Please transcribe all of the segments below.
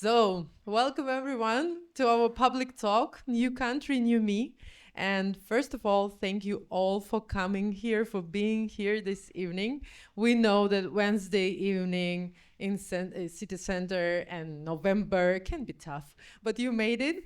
So, welcome everyone to our public talk, New Country, New Me. And first of all, thank you all for coming here, for being here this evening. We know that Wednesday evening in city center and November can be tough, but you made it.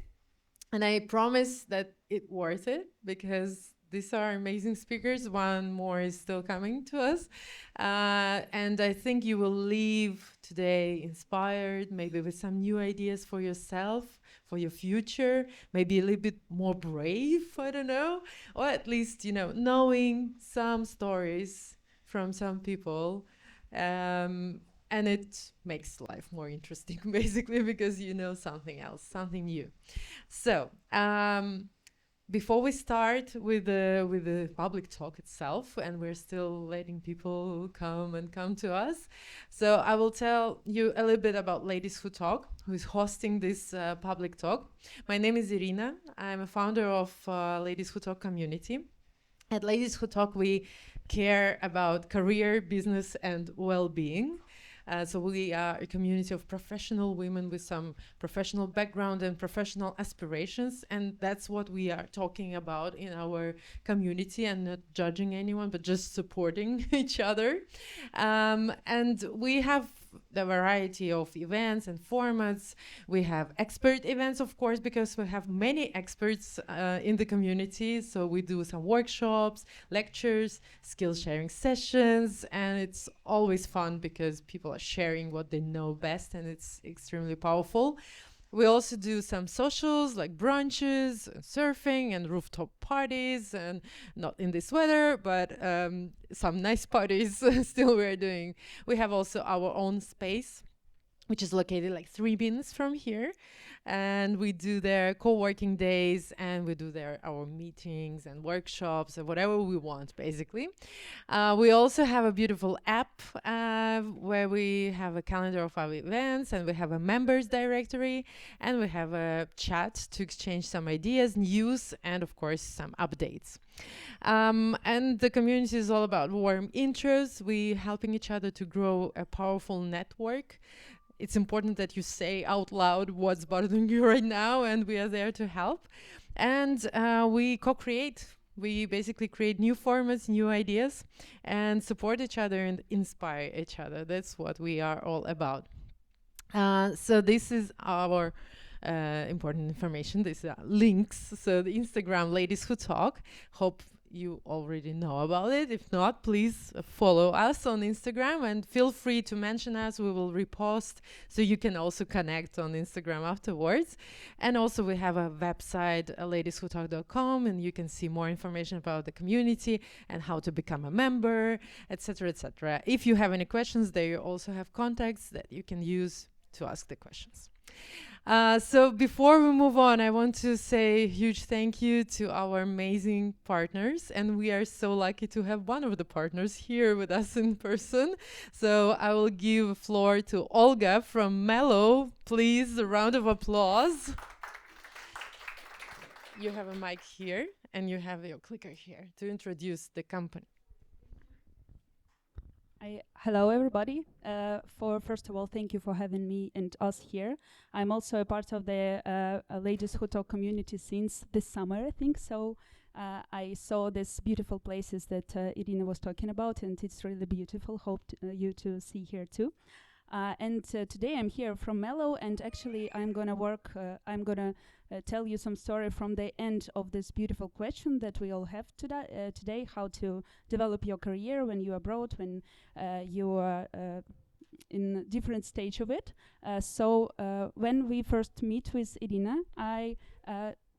And I promise that it's worth it because these are amazing speakers. One more is still coming to us. And I think you will leave today inspired, maybe with some new ideas for yourself, for your future, maybe a little bit more brave, I don't know, or at least, knowing some stories from some people. Um, and it makes life more interesting, basically, because you know something else, something new. So, before we start with the public talk itself, and we're still letting people come to us, so I will tell you a little bit about Ladies Who Talk, who is hosting this public talk. My name is Irina. I'm a founder of Ladies Who Talk community. At Ladies Who Talk, we care about career, business, and well-being. So we are a community of professional women with some professional background and professional aspirations, and that's what we are talking about in our community, and not judging anyone, but just supporting each other. And we have the variety of events and formats. We have expert events, of course, because we have many experts in the community. So we do some workshops, lectures, skill sharing sessions, and it's always fun because people are sharing what they know best, and it's extremely powerful. We also do some socials like brunches, and surfing, and rooftop parties, and not in this weather, but some nice parties still we're doing. We have also our own space, which is located like 3 minutes from here. And we do their co-working days, and we do their our meetings and workshops and whatever we want, basically. We also have a beautiful app where we have a calendar of our events, and we have a members directory, and we have a chat to exchange some ideas, news, and of course some updates. And the community is all about warm intros. We helping each other to grow a powerful network. It's important that you say out loud what's bothering you right now, and we are there to help. And we co-create. We basically create new formats, new ideas, and support each other and inspire each other. That's what we are all about. So this is our important information. These are links. So the Instagram Ladies Who Talk. Hope you already know about it. If not, please follow us on Instagram and feel free to mention us. We will repost, so you can also connect on Instagram afterwards. And also we have a website, ladieswhotalk.com, and you can see more information about the community and how to become a member, etc., etc. If you have any questions, there you also have contacts that you can use to ask the questions. So before we move on, I want to say a huge thank you to our amazing partners. And we are so lucky to have one of the partners here with us in person. So I will give the floor to Olga from Mellow. Please, a round of applause. You have a mic here, and you have your clicker here to introduce the company. Hello, everybody. First of all, thank you for having me and us here. I'm also a part of the Ladies Who Talk community since this summer, I think. So I saw these beautiful places that Irina was talking about, and it's really beautiful. Hope you to see here too. And today I'm here from Mellow, and actually I'm gonna tell you some story from the end of this beautiful question that we all have today, how to develop your career when you're abroad, when you are in different stage of it. So when we first meet with Irina, I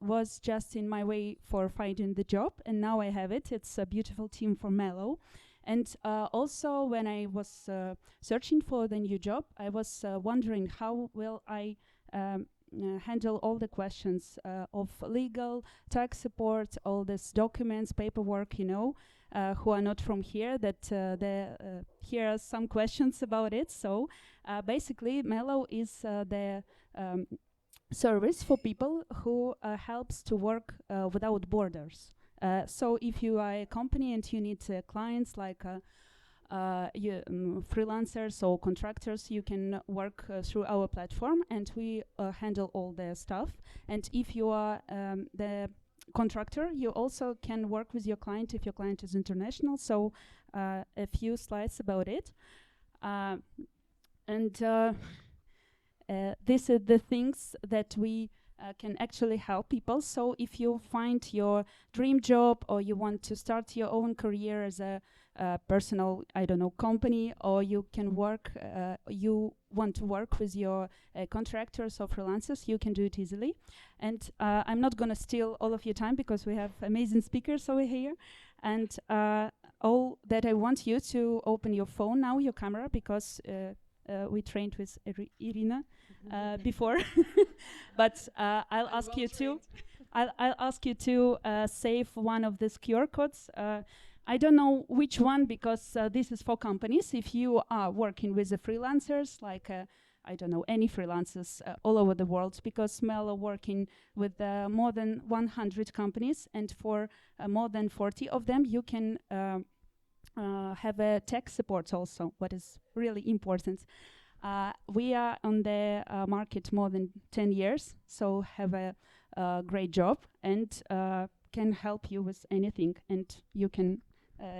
was just in my way for finding the job, and now I have it. It's a beautiful team for Mellow. And also, when I was searching for the new job, I was wondering how will I handle all the questions of legal, tax support, all these documents, paperwork, who are not from here, that here are some questions about it. So basically, Mellow is the service for people who helps to work without borders. So if you are a company and you need clients like freelancers or contractors, you can work through our platform, and we handle all the stuff. And if you are the contractor, you also can work with your client if your client is international. So a few slides about it. These are the things that we can actually help people. So if you find your dream job, or you want to start your own career as a personal, I don't know, company, or you can work, you want to work with your contractors or freelancers, you can do it easily. And I'm not going to steal all of your time because we have amazing speakers over here. And all that I want you to open your phone now, your camera, because we trained with Irina before. But I'll ask you to I'll ask you to save one of these QR codes. I don't know which one, because this is for companies. If you are working with the freelancers, like I don't know, any freelancers all over the world, because Mellow working with more than 100 companies, and for more than 40 of them, you can have a tech support also, what is really important. We are on the market more than 10 years, so have a great job, and can help you with anything, and you can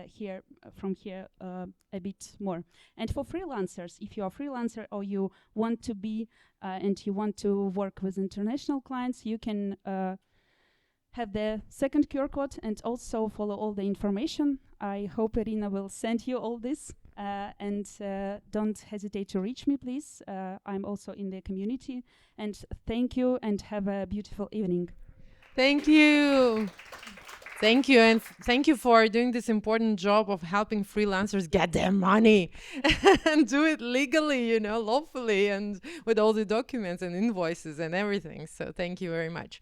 hear from here a bit more. And for freelancers, if you are a freelancer, or you want to be and you want to work with international clients, you can have the second QR code and also follow all the information. I hope Irina will send you all this, and don't hesitate to reach me, please. I'm also in the community, and thank you, and have a beautiful evening. Thank you. Thank you, and thank you for doing this important job of helping freelancers get their money and do it legally, you know, lawfully, and with all the documents and invoices and everything. So thank you very much.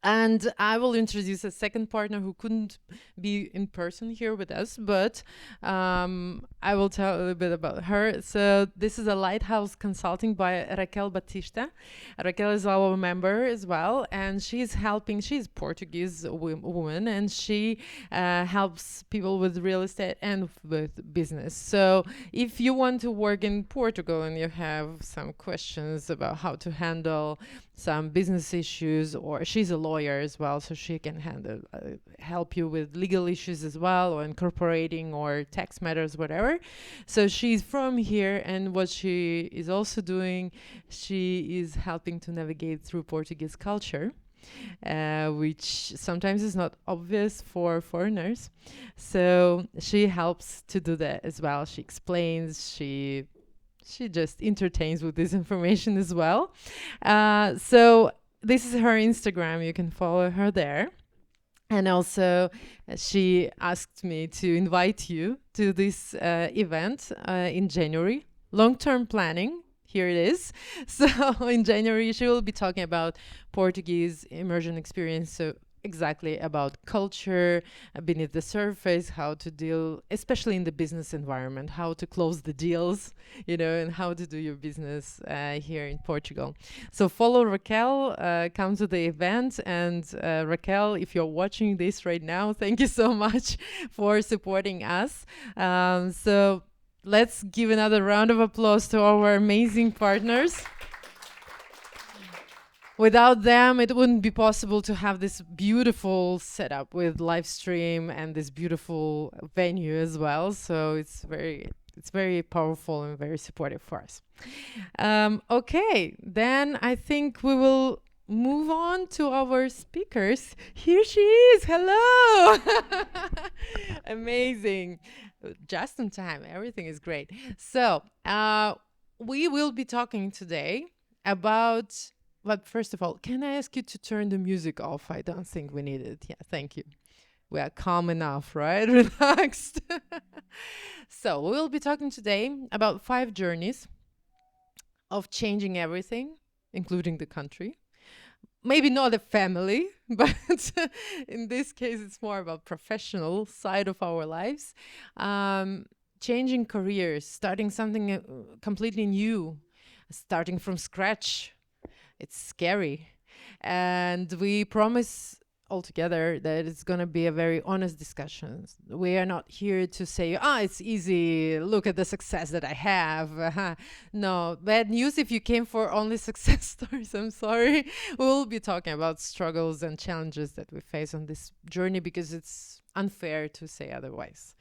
And I will introduce a second partner who couldn't be in person here with us, but I will tell a little bit about her. So this is a Lighthouse consulting by Raquel Batista. Raquel is our member as well, and she's Portuguese woman, and she helps people with real estate and with business. So if you want to work in Portugal and you have some questions about how to handle some business issues, or she's a lawyer as well, so she can help you with legal issues as well, or incorporating or tax matters, whatever. So she's from here, and what she is also doing, she is helping to navigate through Portuguese culture, which sometimes is not obvious for foreigners. So she helps to do that as well. She explains, she just entertains with this information as well. So this is her Instagram. You can follow her there. And also, she asked me to invite you to this event in January. Long-term planning. Here it is. So in January, she will be talking about Portuguese immersion experience. So exactly about culture beneath the surface, how to deal, especially in the business environment, how to close the deals, you know, and how to do your business here in Portugal. So follow Raquel, come to the event. And Raquel, if you're watching this right now, thank you so much for supporting us. So let's give another round of applause to our amazing partners. Without them, it wouldn't be possible to have this beautiful setup with live stream and this beautiful venue as well. So it's very powerful and very supportive for us. Okay, then I think we will move on to our speakers. Here she is. Hello. Amazing. Just in time. Everything is great. So we will be talking today about... But first of all, can I ask you to turn the music off? I don't think we need it. Yeah, thank you. We are calm enough, right? Relaxed. So we'll be talking today about 5 journeys of changing everything, including the country. Maybe not a family, but in this case, it's more about professional side of our lives. Changing careers, starting something completely new, starting from scratch. It's scary. And we promise altogether that it's going to be a very honest discussion. We are not here to say, it's easy, look at the success that I have. No, bad news if you came for only success stories. I'm sorry. We'll be talking about struggles and challenges that we face on this journey, because it's unfair to say otherwise.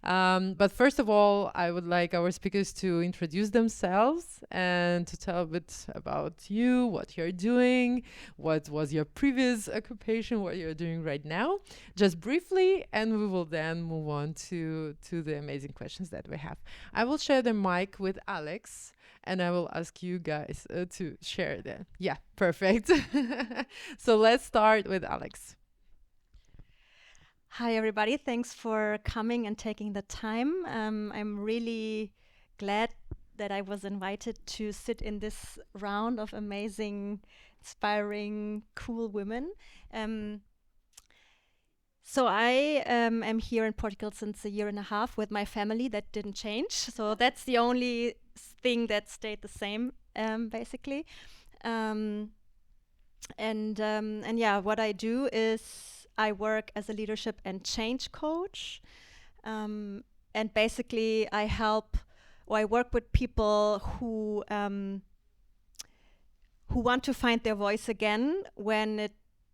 But first of all, I would like our speakers to introduce themselves and to tell a bit about you, what you're doing, what was your previous occupation, what you're doing right now, just briefly, and we will then move on to the amazing questions that we have. I will share the mic with Alex, and I will ask you guys to share that. Yeah, perfect. So let's start with Alex. Hi, everybody. Thanks for coming and taking the time. I'm really glad that I was invited to sit in this round of amazing, inspiring, cool women. So I am here in Portugal since a year and a half with my family. That didn't change. So that's the only thing that stayed the same, basically. And yeah, what I do is I work as a leadership and change coach. And basically I work with people who want to find their voice again when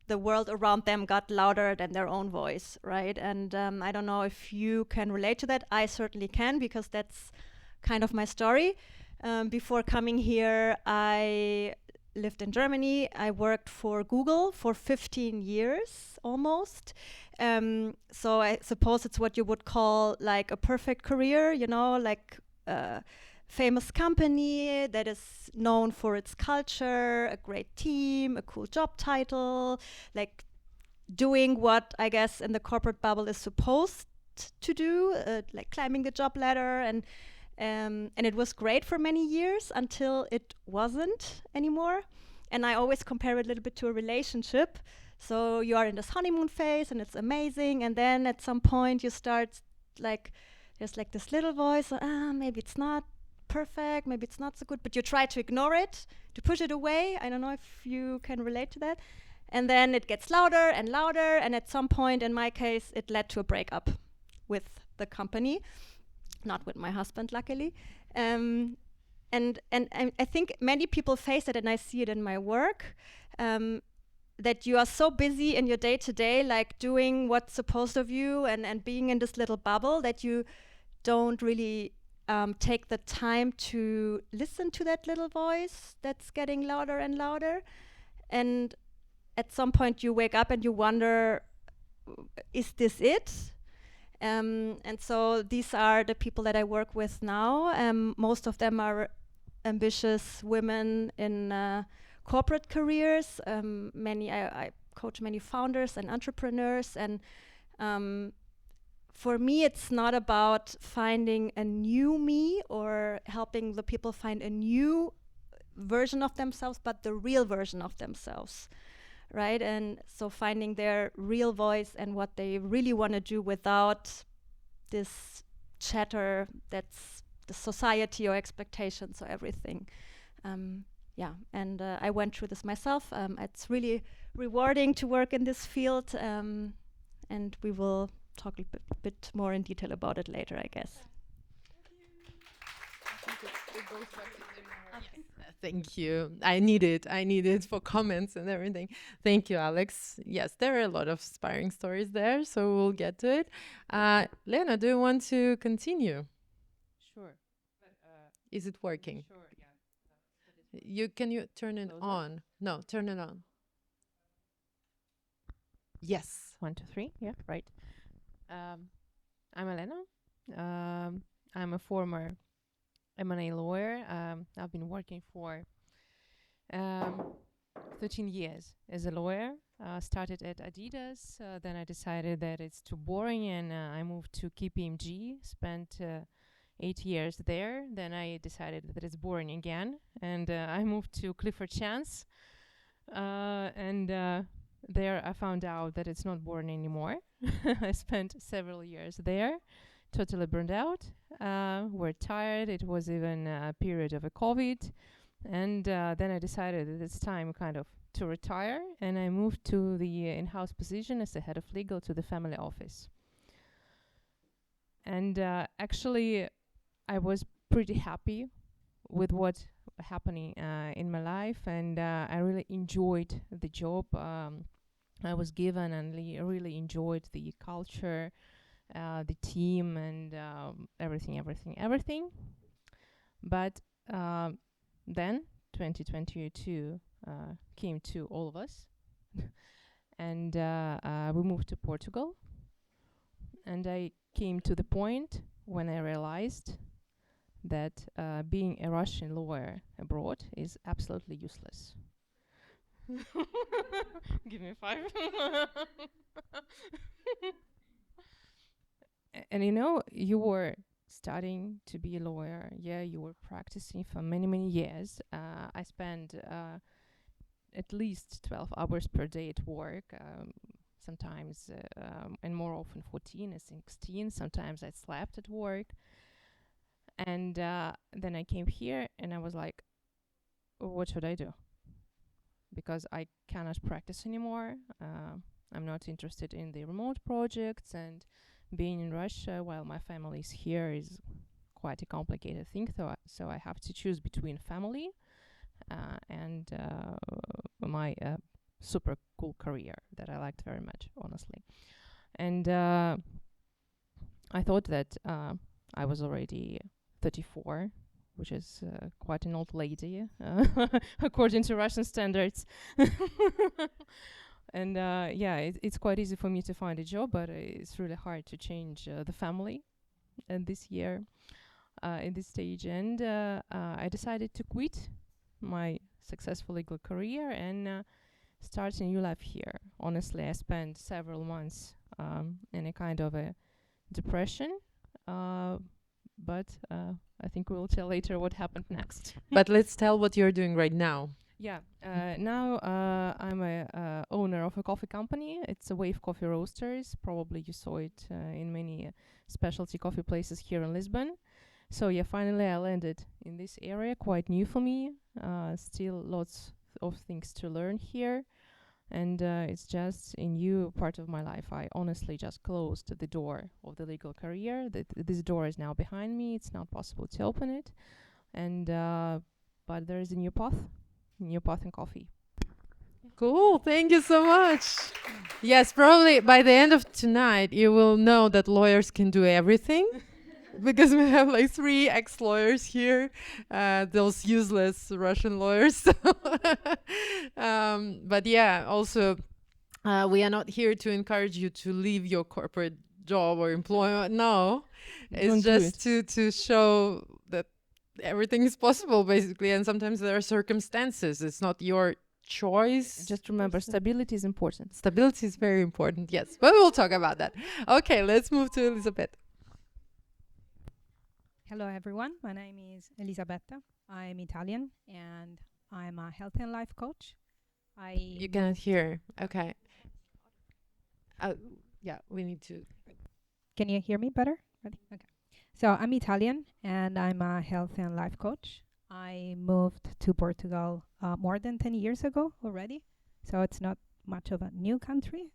the world around them got louder than their own voice, right? And I don't know if you can relate to that. I certainly can, because that's kind of my story. Before coming here, I lived in Germany. I worked for Google for 15 years almost. So I suppose it's what you would call like a perfect career, like a famous company that is known for its culture, a great team, a cool job title, like doing what I guess in the corporate bubble is supposed to do, like climbing the job ladder. And it was great for many years until it wasn't anymore. And I always compare it a little bit to a relationship. So you are in this honeymoon phase and it's amazing. And then at some point you start there's like this little voice, maybe it's not perfect, maybe it's not so good, but you try to ignore it, to push it away. I don't know if you can relate to that. And then it gets louder and louder. And at some point, in my case, it led to a breakup with the company. Not with my husband, luckily. And I think many people face it, and I see it in my work, that you are so busy in your day-to-day, like doing what's supposed of you and being in this little bubble, that you don't really take the time to listen to that little voice that's getting louder and louder. And at some point you wake up and you wonder, is this it? And so these are the people that I work with now. Most of them are ambitious women in corporate careers. I coach many founders and entrepreneurs. And for me, it's not about finding a new me or helping the people find a new version of themselves, but the real version of themselves. Right? And so finding their real voice and what they really want to do without this chatter that's the society or expectations or everything. And I went through this myself. It's really rewarding to work in this field, and we will talk a bit more in detail about it later, I guess. Thank you. I need it for comments and everything. Thank you, Alex. Yes, there are a lot of inspiring stories there, so we'll get to it. Lena, do you want to continue? Sure. Is it working? Sure, yeah. Can you turn it on? No, turn it on. Yes. 1, 2, 3. Yeah, right. I'm Elena. I'm a former M&A lawyer. I've been working for 13 years as a lawyer. Started at Adidas, then I decided that it's too boring, and I moved to KPMG, spent 8 years there. Then I decided that it's boring again, and I moved to Clifford Chance, and there I found out that it's not boring anymore. I spent several years there, totally burned out. We're tired. It was even a period of a COVID. And then I decided that it's time kind of to retire, and I moved to the in-house position as the head of legal to the family office. And actually, I was pretty happy with what happening in my life, and I really enjoyed the job I was given, and really enjoyed the culture, the team, and everything. But then 2022 came to all of us, and we moved to Portugal. And I came to the point when I realized that being a Russian lawyer abroad is absolutely useless. Give me 5. And you know, you were studying to be a lawyer. Yeah, you were practicing for many years. I spent at least 12 hours per day at work. Sometimes, and more often 14 and 16. Sometimes I slept at work. And then I came here and I was like, what should I do? Because I cannot practice anymore. I'm not interested in the remote projects, and being in Russia while my family is here is quite a complicated thing. So I have to choose between family and my super cool career that I liked very much, honestly. And I thought that I was already 34, which is quite an old lady, according to Russian standards. And it's quite easy for me to find a job, but it's really hard to change the family this year in this stage. And I decided to quit my successful legal career and start a new life here. Honestly, I spent several months in a kind of a depression, but I think we'll tell later what happened next. But let's tell what you're doing right now. Yeah, now I'm a owner of a coffee company. It's a Wave Coffee Roasters. Probably you saw it in many specialty coffee places here in Lisbon. So yeah, finally I landed in this area, quite new for me. Still lots of things to learn here. And it's just a new part of my life. I honestly just closed the door of the legal career. This door is now behind me. It's not possible to open it. And but there is a new path in coffee. Cool. Thank you so much. Yes, probably by the end of tonight, you will know that lawyers can do everything. Because we have like 3 ex-lawyers here, those useless Russian lawyers. But yeah, also, we are not here to encourage you to leave your corporate job or employment. No, it's just to show that everything is possible, basically. And sometimes there are circumstances. It's not your choice. Just remember, stability is important. Stability is very important, yes. But we'll talk about that. Okay, let's move to Elisabetta. Hello everyone, my name is Elisabetta. I'm Italian and I'm a health and life coach. You cannot hear. Okay. Yeah, we need to. Can you hear me better? Ready? Okay. So I'm Italian and I'm a health and life coach. I moved to Portugal more than 10 years ago already, so it's not much of a new country.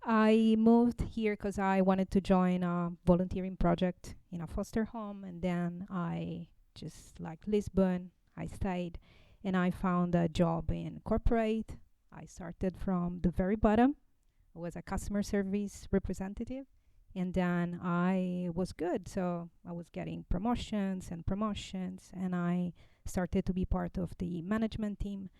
I moved here because I wanted to join a volunteering project in a foster home, and then I just liked Lisbon. I stayed and I found a job in corporate. I started from the very bottom. I was a customer service representative, and then I was good. So I was getting promotions, and I started to be part of the management team.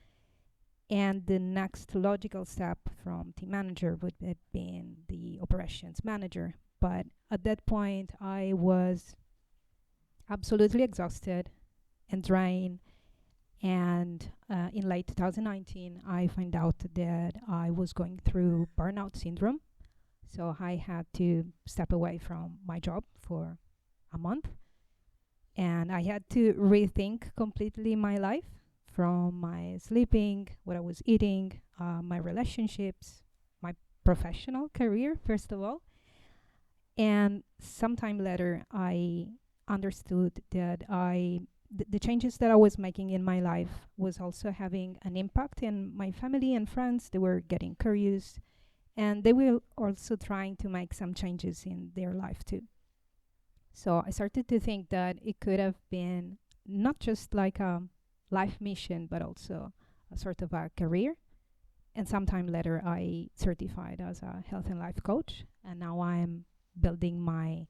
And the next logical step from team manager would have been the operations manager. But at that point, I was absolutely exhausted and drained. And in late 2019, I found out that I was going through burnout syndrome. So I had to step away from my job for a month. And I had to rethink completely my life, from my sleeping, what I was eating, my relationships, my professional career, first of all. And sometime later, I understood that I the changes that I was making in my life was also having an impact in my family and friends. They were getting curious, and they were also trying to make some changes in their life too. So I started to think that it could have been not just like a life mission, but also a sort of a career. And sometime later, I certified as a health and life coach, and now I'm building my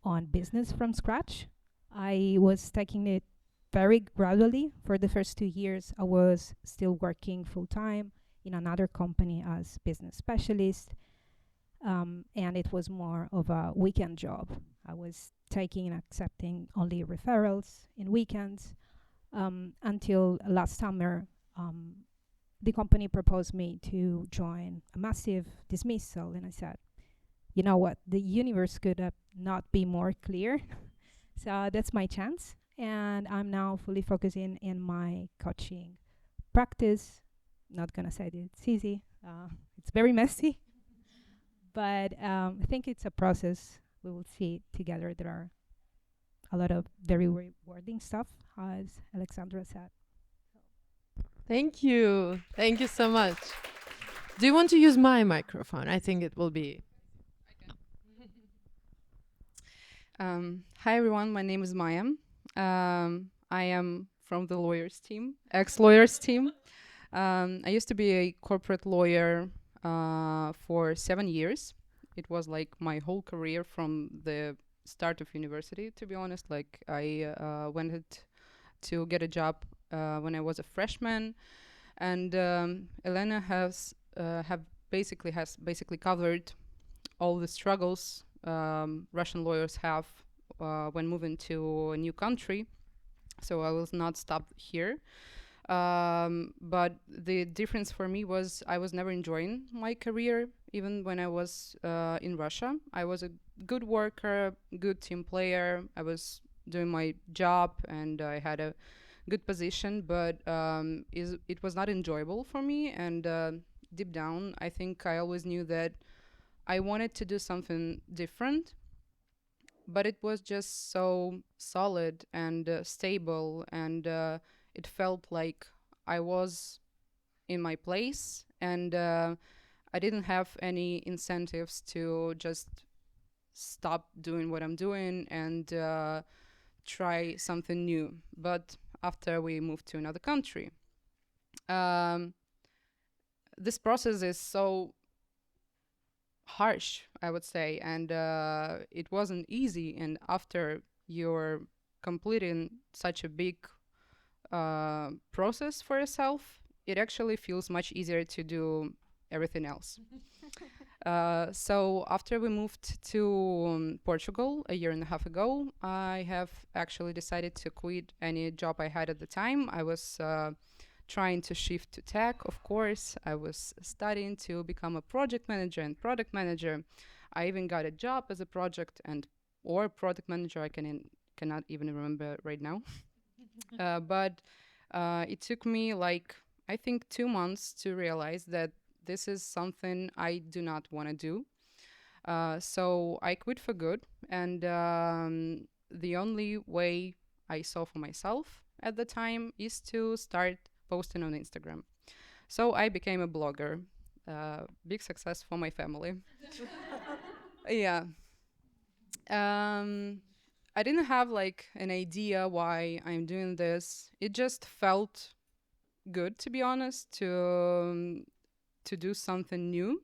own business from scratch. I was taking it very gradually. For the first 2 years, I was still working full time in another company as business specialist, and it was more of a weekend job. I was taking and accepting only referrals in weekends until last summer. The company proposed me to join a massive dismissal, and I said, you know what, the universe could not be more clear. So that's my chance, and I'm now fully focusing in my coaching practice. Not gonna say that it's easy. It's very messy, but I think it's a process. We will see together. There are a lot of very rewarding stuff, as Alexandra said. Thank you. Thank you so much. Do you want to use my microphone? I think it will be. Hi everyone, my name is Mayya. I am from the lawyers team, ex-lawyers team. I used to be a corporate lawyer for 7 years. It was like my whole career from the start of university, to be honest. Like I went to get a job when I was a freshman, and Elena has basically covered all the struggles Russian lawyers have when moving to a new country. So I will not stop here. But the difference for me was I was never enjoying my career, even when I was in Russia. I was a good worker, good team player. I was doing my job and I had a good position, but it was not enjoyable for me. And deep down, I think I always knew that I wanted to do something different, but it was just so solid and stable, and it felt like I was in my place, and I didn't have any incentives to just stop doing what I'm doing and try something new. But after we moved to another country, this process is so harsh, I would say, and it wasn't easy. And after you're completing such a big process for yourself, it actually feels much easier to do everything else. So after we moved to Portugal a year and a half ago, I have actually decided to quit any job I had at the time. I was trying to shift to tech, of course. I was studying to become a project manager and product manager. I even got a job as a project or product manager. I cannot even remember right now. But it took me like, I think 2 months to realize that this is something I do not want to do. So I quit for good. And the only way I saw for myself at the time is to start posting on Instagram. So I became a blogger. Big success for my family. Yeah. I didn't have like an idea why I'm doing this. It just felt good, to be honest, to do something new.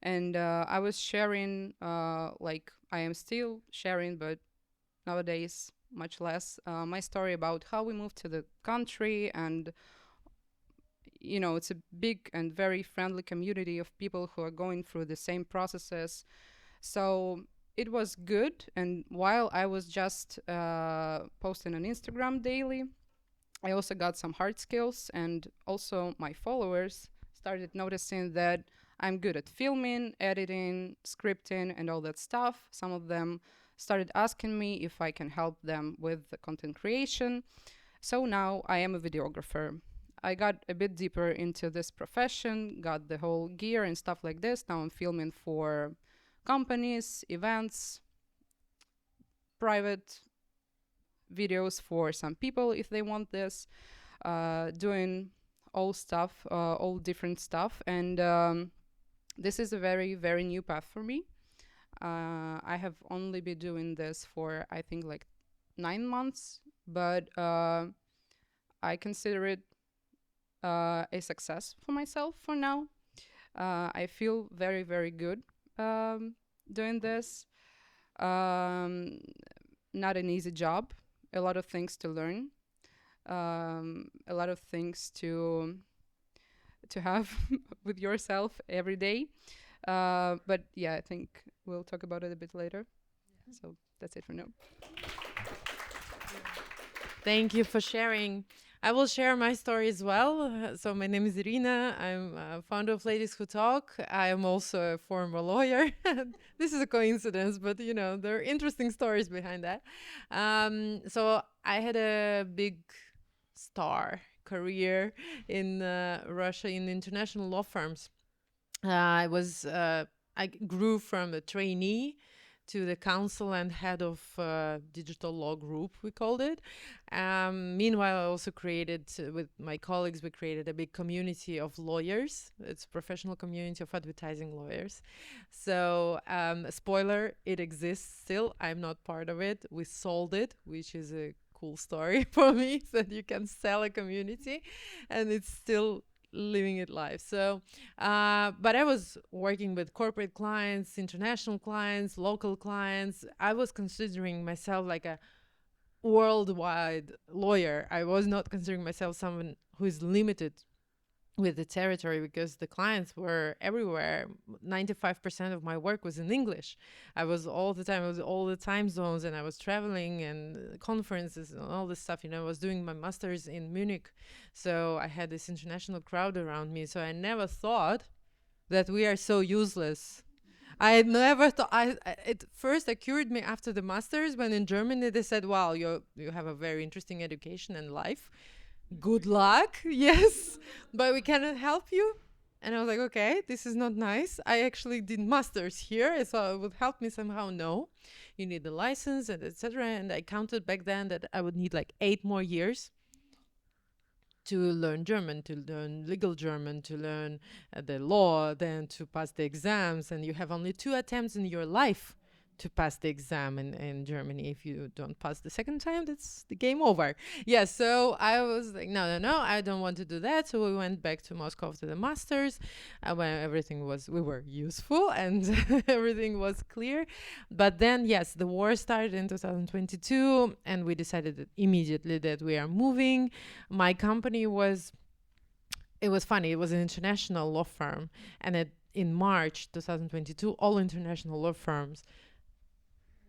And I was sharing, like I am still sharing, but nowadays much less, my story about how we moved to the country. And you know, it's a big and very friendly community of people who are going through the same processes. So it was good. And while I was just posting on Instagram daily, I also got some hard skills, and also my followers started noticing that I'm good at filming, editing, scripting, and all that stuff. Some of them started asking me if I can help them with the content creation. So now I am a videographer. I got a bit deeper into this profession, got the whole gear and stuff like this. Now I'm filming for companies, events, private videos for some people if they want this, doing all stuff, all different stuff. And this is a very, very new path for me. I have only been doing this for, I think, like 9 months, but I consider it a success for myself for now. I feel very, very good doing this. Not an easy job, a lot of things to learn, a lot of things to have with yourself every day. But yeah, I think we'll talk about it a bit later. So that's it for now. Thank you for sharing. I will share my story as well. So my name is Irina. I'm founder of Ladies Who Talk. I am also a former lawyer. This is a coincidence, but you know, there are interesting stories behind that. So I had a big star career in Russia in international law firms. I grew from a trainee to the counsel and head of digital law group, we called it. Meanwhile, I also created, with my colleagues, we created a big community of lawyers. It's a professional community of advertising lawyers. So, spoiler, it exists still. I'm not part of it. We sold it, which is a cool story for me, so that you can sell a community and it's still living it life. So, but I was working with corporate clients, international clients, local clients. I was considering myself like a worldwide lawyer. I was not considering myself someone who is limited with the territory, because the clients were everywhere. 95% of my work was in English. I was all the time zones, and I was traveling and conferences and all this stuff. You know, I was doing my master's in Munich. So I had this international crowd around me. So I never thought that we are so useless. I had never thought. It first occurred me after the masters, when in Germany they said, "Wow, you have a very interesting education and life. Good luck." Yes, but we cannot help you. And I was like, okay, this is not nice. I actually did masters here, so it would help me somehow. No, you need the license and etc. And I counted back then that I would need like 8 more years to learn German, to learn legal German, to learn the law, then to pass the exams. And you have only 2 attempts in your life to pass the exam in Germany. If you don't pass the second time, that's the game over. Yeah, so I was like, no, I don't want to do that. So we went back to Moscow to the masters, when we were useful and everything was clear. But then, yes, the war started in 2022, and we decided immediately that we are moving. My company it was funny, it was an international law firm. And in March 2022, all international law firms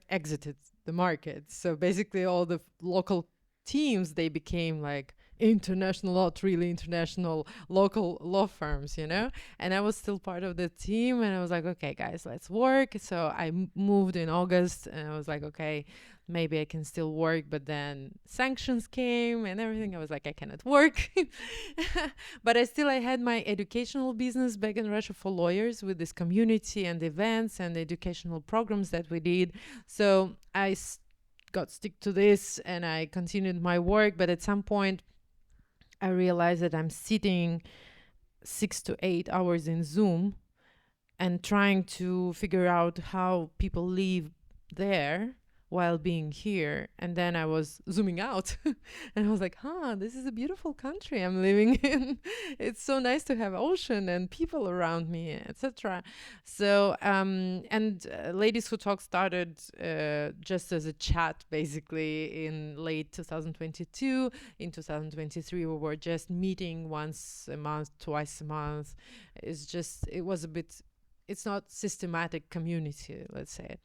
exited the market. So basically all the local teams, they became like international, not really international, local law firms, you know. And I was still part of the team, and I was like, okay guys, let's work. So I moved in August, and I was like, okay, maybe I can still work. But then sanctions came and everything. I was like, I cannot work. But I had my educational business back in Russia for lawyers, with this community and events and educational programs that we did. So I got stick to this, and I continued my work. But at some point I realized that I'm sitting 6 to 8 hours in Zoom and trying to figure out how people live there while being here. And then I was zooming out and I was like, this is a beautiful country I'm living in. It's so nice to have ocean and people around me, etc. So, Ladies Who Talk started just as a chat, basically, in late 2022. In 2023, we were just meeting once a month, twice a month. It's not systematic community, let's say.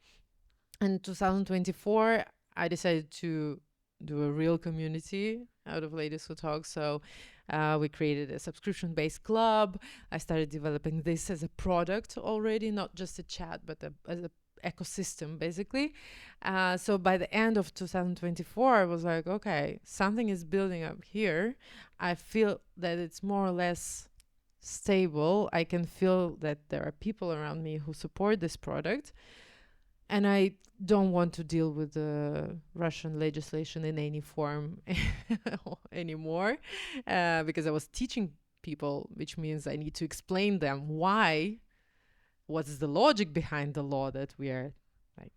In 2024, I decided to do a real community out of Ladies Who Talk. So we created a subscription-based club. I started developing this as a product already, not just a chat, but as an ecosystem, basically. So by the end of 2024, I was like, okay, something is building up here. I feel that it's more or less stable. I can feel that there are people around me who support this product. and I don't want to deal with the Russian legislation in any form anymore, because I was teaching people, which means I need to explain them why, what is the logic behind the law that we are like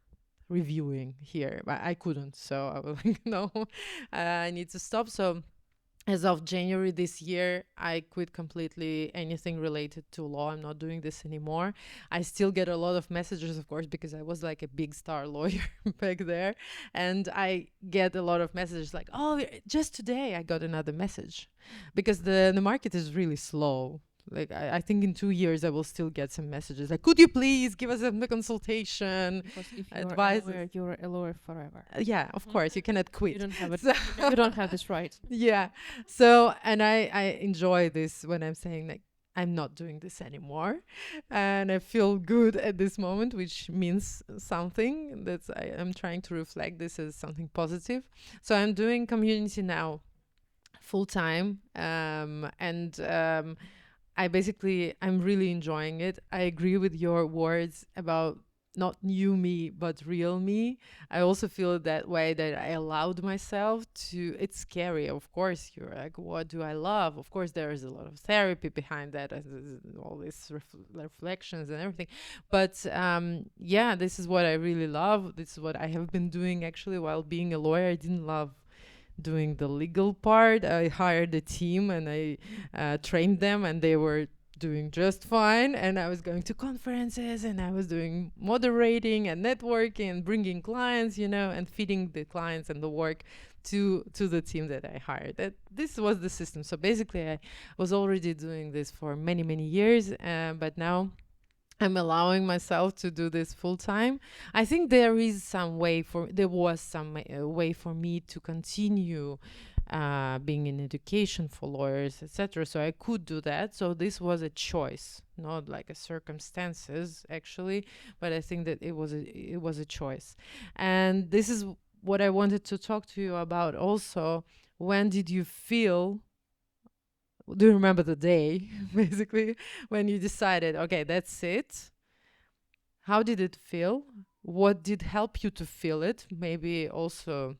reviewing here. But I couldn't, so I was like, no, I need to stop. So as of January this year, I quit completely anything related to law. I'm not doing this anymore. I still get a lot of messages, of course, because I was like a big star lawyer back there. And I get a lot of messages like, oh, just today I got another message, because the market is really slow. Like, I think in 2 years I will still get some messages like, could you please give us a consultation? Because if advise you're a lawyer forever. Yeah, of course, you cannot quit. You don't have it. So You don't have this right. yeah. So, and I enjoy this when I'm saying like, I'm not doing this anymore. And I feel good at this moment, which means something. I'm trying to reflect this as something positive. So I'm doing community now full time. I'm really enjoying it. I agree with your words about not new me, but real me. I also feel that way, that I allowed myself to. It's scary, of course. You're like, what do I love? Of course, there is a lot of therapy behind that, all these reflections and everything. But yeah, this is what I really love. This is what I have been doing actually while being a lawyer. I didn't love doing the legal part. I hired a team and I trained them, and they were doing just fine. And I was going to conferences and I was doing moderating and networking and bringing clients, and feeding the clients and the work to the team that I hired. This was the system. So basically, I was already doing this for many, many years, but now I'm allowing myself to do this full time. I think there was some way for me to continue being in education for lawyers, etc. So I could do that. So this was a choice, not like a circumstances actually, but I think that it was a choice. And this is what I wanted to talk to you about also. When did you feel? Do you remember the day, basically, when you decided, okay, that's it? How did it feel? What did help you to feel it? Maybe also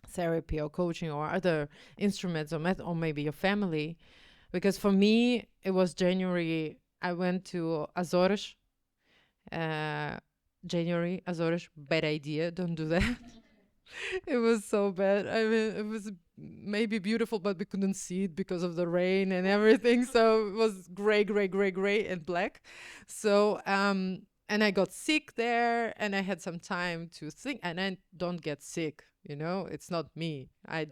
therapy or coaching or other instruments or maybe your family. Because for me, it was January. I went to Azores. January, Azores, bad idea. Don't do that. It was so bad. I mean, it was maybe beautiful, but we couldn't see it because of the rain and everything. So it was gray, and black. So, and I got sick there, and I had some time to think, and I don't get sick. It's not me. I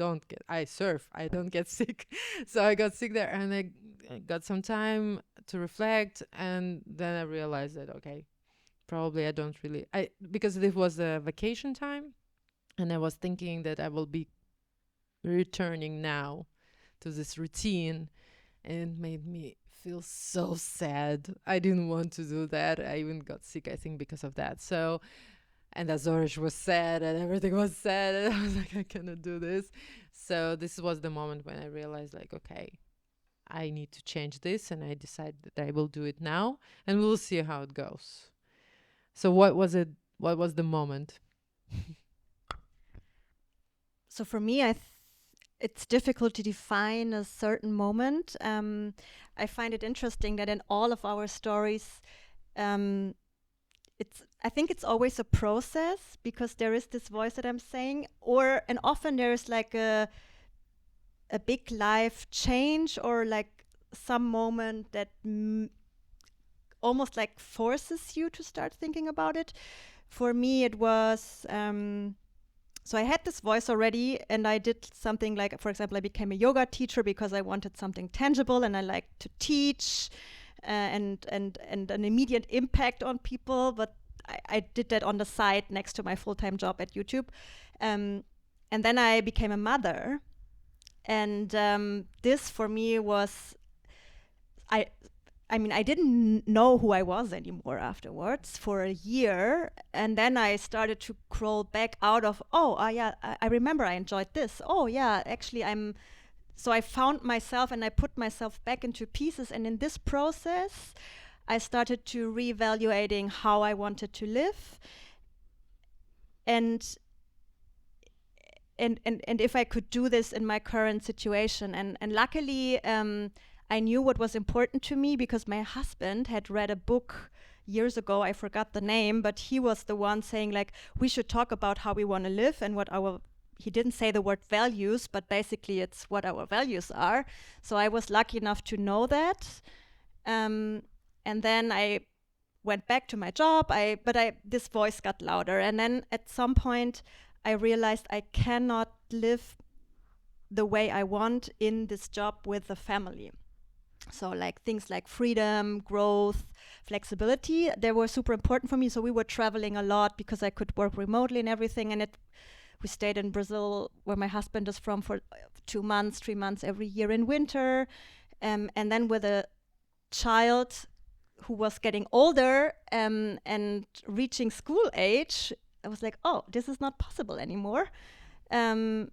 surf. I don't get sick. So I got sick there, and I got some time to reflect. And then I realized that, okay, probably I don't really, because it was a vacation time. And I was thinking that I will be returning now to this routine, and it made me feel so sad. I didn't want to do that. I even got sick, I think, because of that. So, and Azores was sad and everything was sad. And I was like, I cannot do this. So this was the moment when I realized, like, okay, I need to change this. And I decided that I will do it now, and we'll see how it goes. So what was it? What was the moment? So for me, it's difficult to define a certain moment. I find it interesting that in all of our stories, I think it's always a process, because there is this voice that I'm saying, and often there is like a big life change, or like some moment that almost like forces you to start thinking about it. For me, it was. So I had this voice already, and I did something like, for example, I became a yoga teacher because I wanted something tangible, and I like to teach and an immediate impact on people. But I did that on the side next to my full-time job at YouTube. And then I became a mother. And this for me was, I mean, I didn't know who I was anymore afterwards for a year. And then I started to crawl back out of, I remember I enjoyed this. Oh, yeah, actually, so I found myself and I put myself back into pieces. And in this process, I started to reevaluating how I wanted to live. and and if I could do this in my current situation. And luckily, I knew what was important to me because my husband had read a book years ago. I forgot the name, but he was the one saying, like, we should talk about how we want to live and what our, he didn't say the word values, but basically it's what our values are. So I was lucky enough to know that. And then I went back to my job, this voice got louder. And then at some point I realized I cannot live the way I want in this job with the family. So like things like freedom, growth, flexibility, they were super important for me. So we were traveling a lot because I could work remotely and everything. And we stayed in Brazil, where my husband is from, for 2 months, 3 months every year in winter. And then with a child who was getting older and reaching school age, I was like, oh, this is not possible anymore. And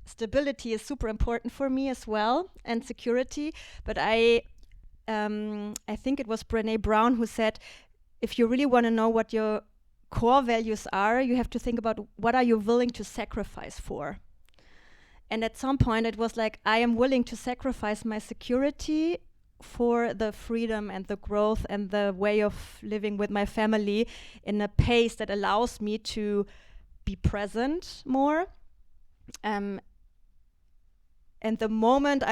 stability is super important for me as well, and security. But I think it was Brené Brown who said, if you really want to know what your core values are, you have to think about what are you willing to sacrifice for. And at some point it was like, I am willing to sacrifice my security for the freedom and the growth and the way of living with my family in a pace that allows me to be present more. And the moment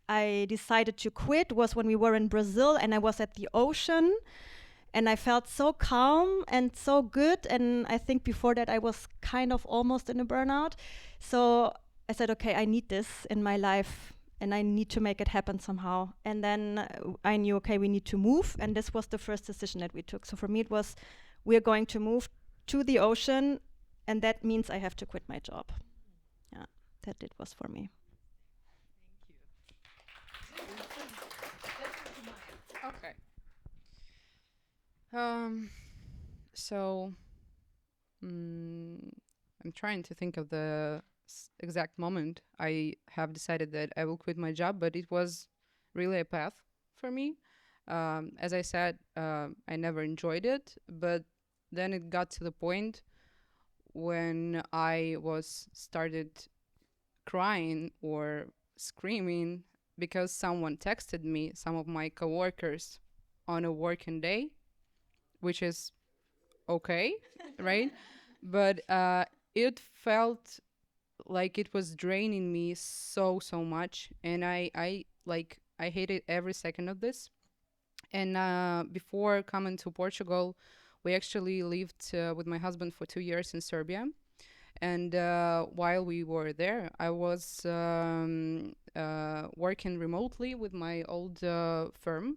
I decided to quit was when we were in Brazil and I was at the ocean and I felt so calm and so good. And I think before that I was kind of almost in a burnout. So I said, okay, I need this in my life and I need to make it happen somehow. And then I knew, okay, we need to move. And this was the first decision that we took. So for me it was, we're going to move to the ocean, and that means I have to quit my job. Yeah, that it was for me. Okay. So I'm trying to think of the exact moment I have decided that I will quit my job, but it was really a path for me. As I said, I never enjoyed it, but then it got to the point when I was started crying or screaming because someone texted me, some of my coworkers, on a working day, which is okay, right? But it felt like it was draining me so much, and I hated every second of this. And before coming to Portugal, we actually lived with my husband for 2 years in Serbia. And while we were there, I was working remotely with my old firm.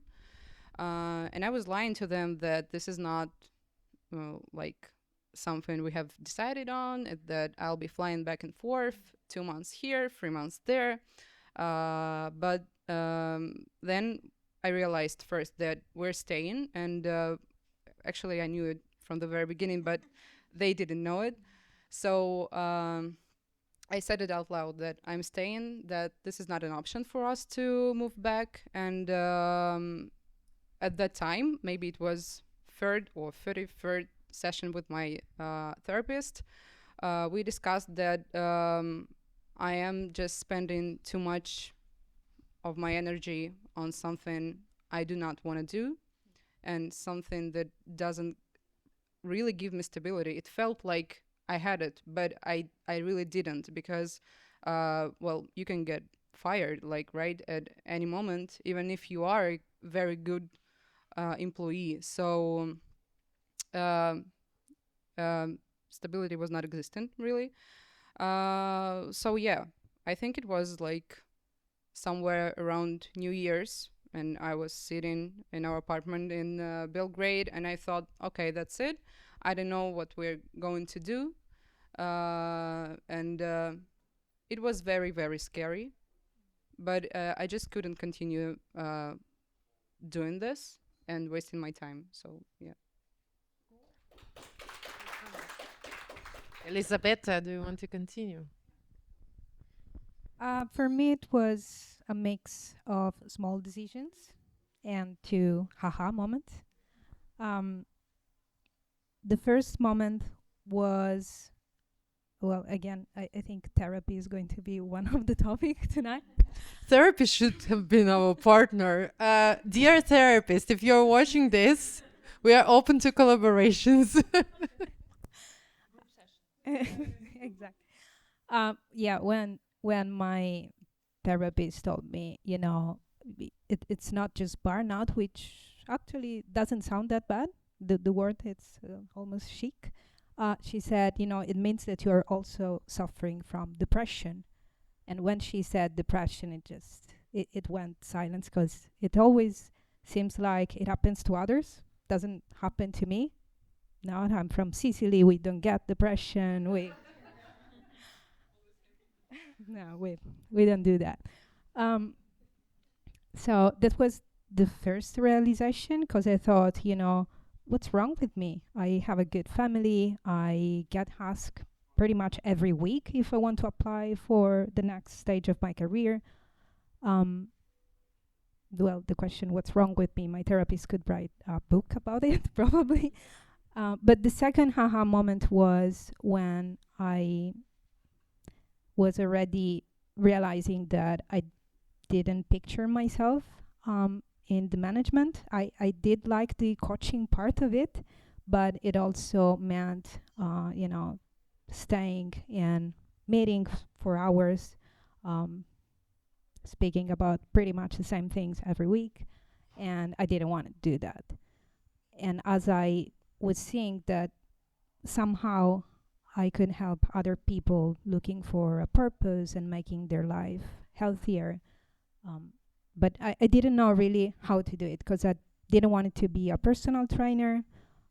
And I was lying to them that this is not like something we have decided on, that I'll be flying back and forth 2 months here, 3 months there. But then I realized first that we're staying, and actually I knew it from the very beginning, but they didn't know it. So I said it out loud that I'm staying, that this is not an option for us to move back. And at that time, maybe it was 3rd or 33rd session with my therapist, we discussed that I am just spending too much of my energy on something I do not want to do, and something that doesn't really give me stability. It felt like I had it, but I really didn't, because well, you can get fired, like, right at any moment, even if you are a very good employee. So stability was not existent, really. So yeah, I think it was like somewhere around New Year's, and I was sitting in our apartment in Belgrade, and I thought, okay, that's it. I don't know what we're going to do. And it was very, very scary. But I just couldn't continue doing this and wasting my time. So, yeah. Elisabetta, do you want to continue? For me, it was a mix of small decisions and 2 haha moments. the first moment was, well, again, I think therapy is going to be one of the topics tonight. Therapy should have been our partner. Dear therapist, if you're watching this, we are open to collaborations. Exactly. Yeah, when my therapist told me, it's not just burnout, which actually doesn't sound that bad. The word, it's almost chic. She said, it means that you're also suffering from depression. And when she said depression, it went silence, because it always seems like it happens to others, doesn't happen to me. No, I'm from Sicily. We don't get depression. No, we don't do that. Um, so that was the first realization, because I thought, what's wrong with me? I have a good family. I get asked pretty much every week if I want to apply for the next stage of my career. Well, the question, what's wrong with me? My therapist could write a book about it, probably. But the second haha moment was when I was already realizing that I didn't picture myself in the management. I did like the coaching part of it, but it also meant, staying in meetings for hours, speaking about pretty much the same things every week, and I didn't want to do that. And as I was seeing that somehow I could help other people looking for a purpose and making their life healthier, but I didn't know really how to do it, because I didn't want it to be a personal trainer.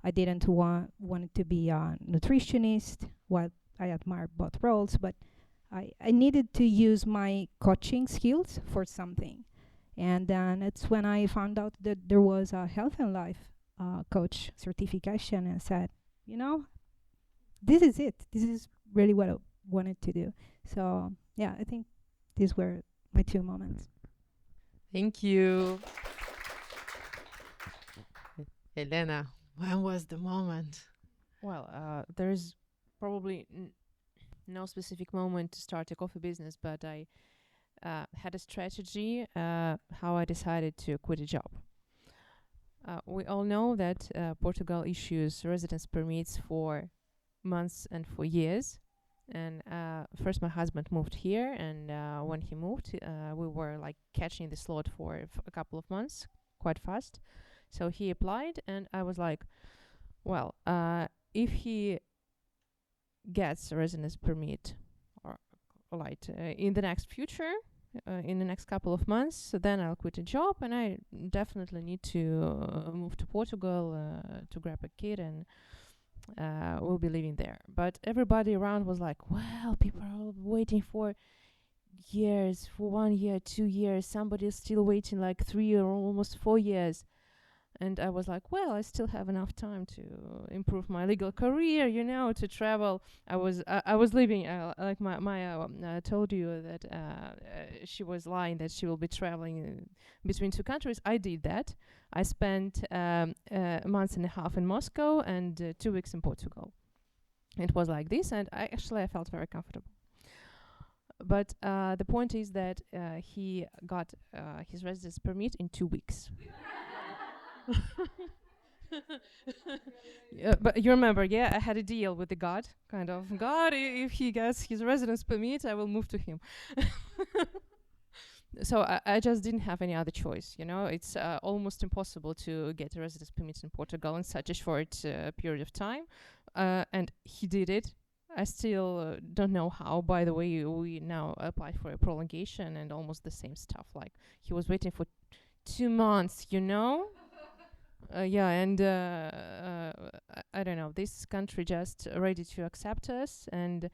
I didn't want it to be a nutritionist. Well, I admire both roles, but I needed to use my coaching skills for something. And then it's when I found out that there was a health and life coach certification, and said, this is it. This is really what I wanted to do. So, yeah, I think these were my two moments. Thank you. Elena, when was the moment? Well, there's probably no specific moment to start a coffee business, but I had a strategy how I decided to quit a job. We all know that Portugal issues residence permits for months and for years. And first my husband moved here, and when he moved, we were like catching the slot for a couple of months, quite fast. So he applied, and I was like, well, if he gets a residence permit or like in the next future, in the next couple of months, so then I'll quit a job, and I definitely need to move to Portugal to grab a kid, and we'll be living there. But everybody around was like, well, people are waiting for years, for 1 year, 2 years. Somebody's still waiting like 3 or almost 4 years. And I was like, well, I still have enough time to improve my legal career, to travel. I was living, like Mayya told you that she was lying that she will be traveling between two countries. I did that. I spent a month and a half in Moscow and 2 weeks in Portugal. It was like this, and I felt very comfortable. But the point is that he got his residence permit in 2 weeks. But you remember, I had a deal with the God, kind of. God, if he gets his residence permit, I will move to him. So I just didn't have any other choice, It's almost impossible to get a residence permit in Portugal in such a short period of time. And he did it. I still don't know how. By the way, we now applied for a prolongation and almost the same stuff. Like, he was waiting for 2 months, and I don't know, this country just ready to accept us, and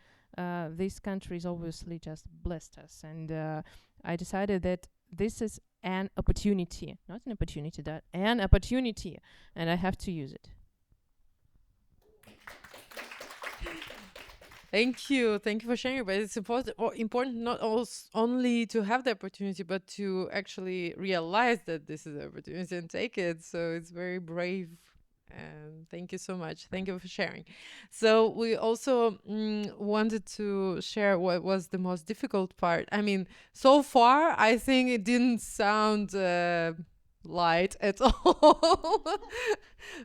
this country is obviously just blessed us, and I decided that this is an opportunity, not an opportunity, that an opportunity, and I have to use it. Thank you for sharing. But it's important not only to have the opportunity, but to actually realize that this is an opportunity and take it. So it's very brave Thank you so much. Thank you for sharing. So we also wanted to share what was the most difficult part. I mean, so far, I think it didn't sound light at all.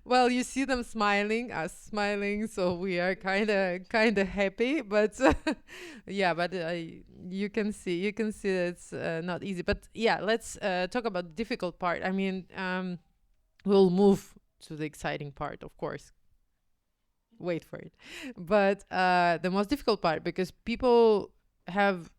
Well, you see them smiling, us smiling, so we are kind of happy. But yeah, but you can see it's not easy. But yeah, let's talk about the difficult part. I mean, we'll move to the exciting part, of course. Wait for it. But the most difficult part, because people have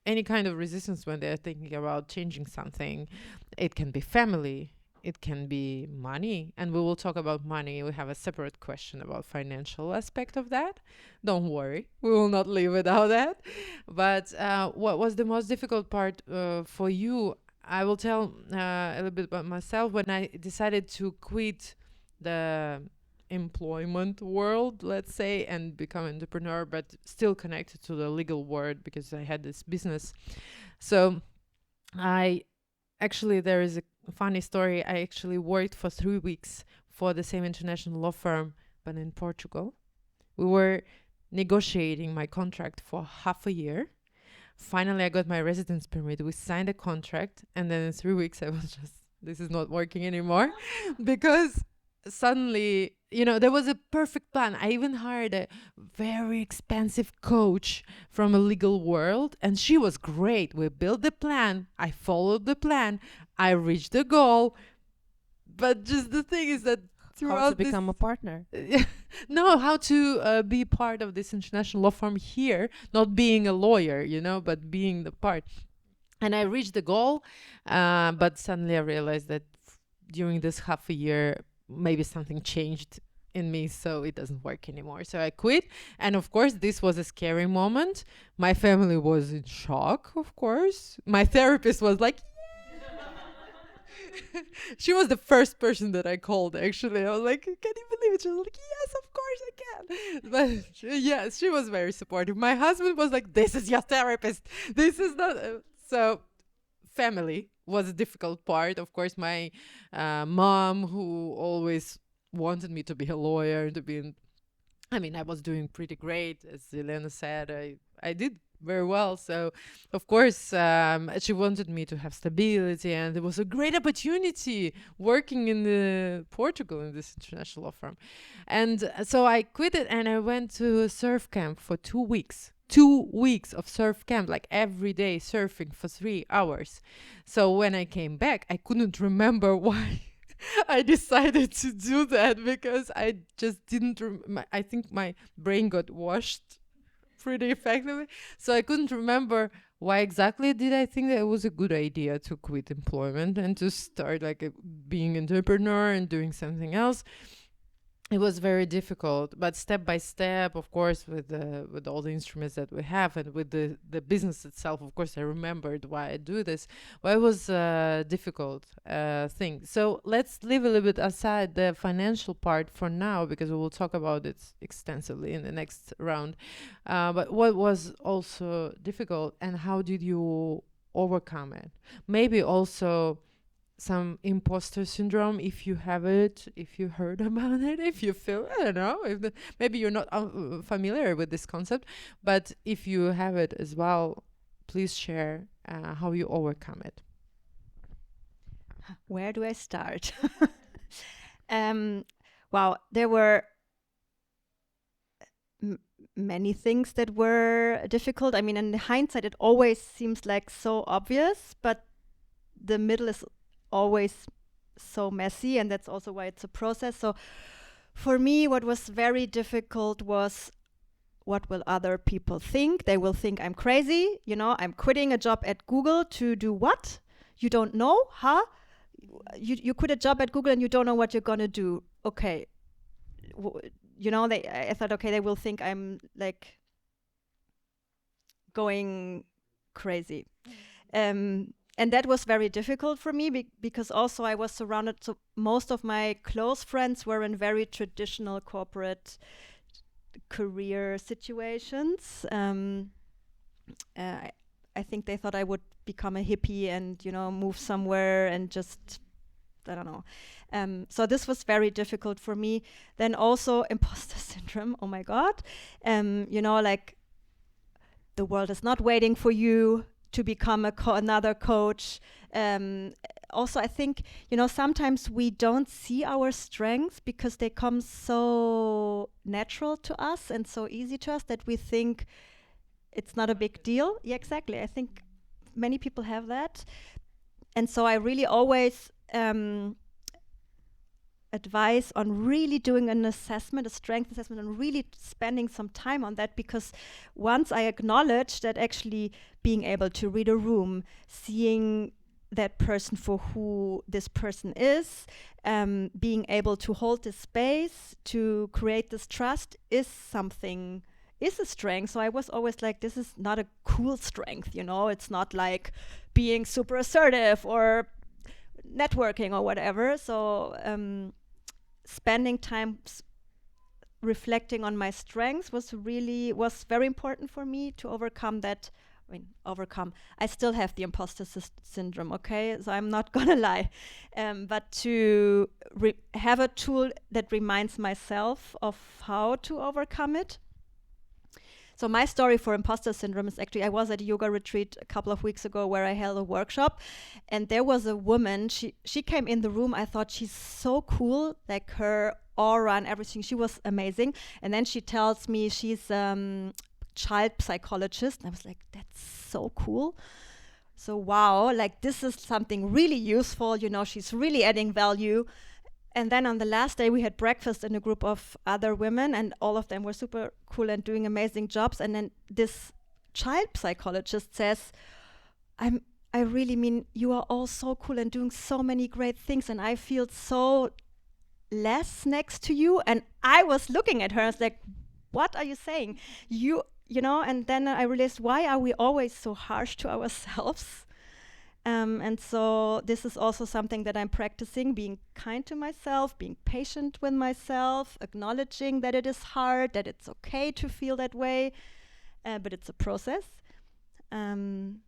any kind of resistance when they're thinking about changing something. It can be family, it can be money, and we will talk about money. We have a separate question about financial aspect of that. Don't worry, we will not leave without that. But what was the most difficult part for you? I will tell a little bit about myself. When I decided to quit the employment world, let's say, and become an entrepreneur, but still connected to the legal world because I had this business. So I actually, there is a funny story. I actually worked for 3 weeks for the same international law firm, but in Portugal. We were negotiating my contract for half a year. Finally, I got my residence permit. We signed a contract, and then in 3 weeks, I was just, this is not working anymore because suddenly, there was a perfect plan. I even hired a very expensive coach from a legal world, and she was great. We built the plan. I followed the plan. I reached the goal. But just the thing is that throughout How to become a partner. no, how to be part of this international law firm here, not being a lawyer, but being the part. And I reached the goal, but suddenly I realized that during this half a year, maybe something changed in me, so it doesn't work anymore. So I quit. And of course, this was a scary moment. My family was in shock, of course. My therapist was like, she was the first person that I called, actually. I was like, can you believe it? She was like, yes, of course I can. But yes, she was very supportive. My husband was like, this is your therapist. This is not... So family was a difficult part. Of course, my mom, who always wanted me to be a lawyer, I was doing pretty great. As Elena said, I did very well. So, of course, she wanted me to have stability, and there was a great opportunity working in Portugal in this international law firm. And so I quit it, and I went to a surf camp for 2 weeks. 2 weeks of surf camp, like every day surfing for 3 hours. So when I came back, I couldn't remember why I decided to do that, because I just didn't. I think my brain got washed pretty effectively. So I couldn't remember why exactly did I think that it was a good idea to quit employment and to start being an entrepreneur and doing something else. It was very difficult, but step by step, of course, with all the instruments that we have and with the business itself, of course, I remembered why I do this. Well, it was a difficult thing. So let's leave a little bit aside the financial part for now, because we will talk about it extensively in the next round. But what was also difficult, and how did you overcome it? Maybe also some imposter syndrome, if you have it, if you heard about it, if you feel, I don't know, maybe you're not familiar with this concept, but if you have it as well, please share how you overcome it. Where do I start? Wow, there were many things that were difficult. I mean, in hindsight, it always seems like so obvious, but the middle is always so messy, and that's also why it's a process. So for me, what was very difficult was, what will other people think? They will think I'm crazy. I'm quitting a job at Google to do what? You don't know, huh? You quit a job at Google and you don't know what you're gonna do. Okay, I thought, okay, they will think I'm like going crazy. And that was very difficult for me because also I was surrounded, so most of my close friends were in very traditional corporate career situations. I think they thought I would become a hippie and, move somewhere and just I don't know. So this was very difficult for me. Then also imposter syndrome. Oh my God. You know, like the world is not waiting for you to become another coach. Also, I think, you know, sometimes we don't see our strengths because they come so natural to us and so easy to us that we think it's not a big deal. Yeah, exactly. I think many people have that. And so I really always advise on really doing an assessment, a strength assessment, and really spending some time on that, because once I acknowledge that actually being able to read a room, seeing that person for who this person is, being able to hold this space, to create this trust is something, is a strength. So I was always like, this is not a cool strength, you know, it's not like being super assertive or networking or whatever. So spending time reflecting on my strengths was very important for me to overcome that. I still have the imposter syndrome, okay? So I'm not gonna lie. But to have a tool that reminds myself of how to overcome it. So my story for imposter syndrome is actually, I was at a yoga retreat a couple of weeks ago where I held a workshop, and there was a woman, she came in the room, I thought she's so cool, like her aura and everything, she was amazing. And then she tells me she's child psychologist, and I was like, that's so cool. So wow, like this is something really useful, you know, she's really adding value. And then on the last day we had breakfast in a group of other women, and all of them were super cool and doing amazing jobs. And then this child psychologist says, I really mean, you are all so cool and doing so many great things, and I feel so less next to you. And I was looking at her, I was like, what are you saying? You know, and then I realized, why are we always so harsh to ourselves? And so this is also something that I'm practicing, being kind to myself, being patient with myself, acknowledging that it is hard, that it's okay to feel that way, but it's a process. And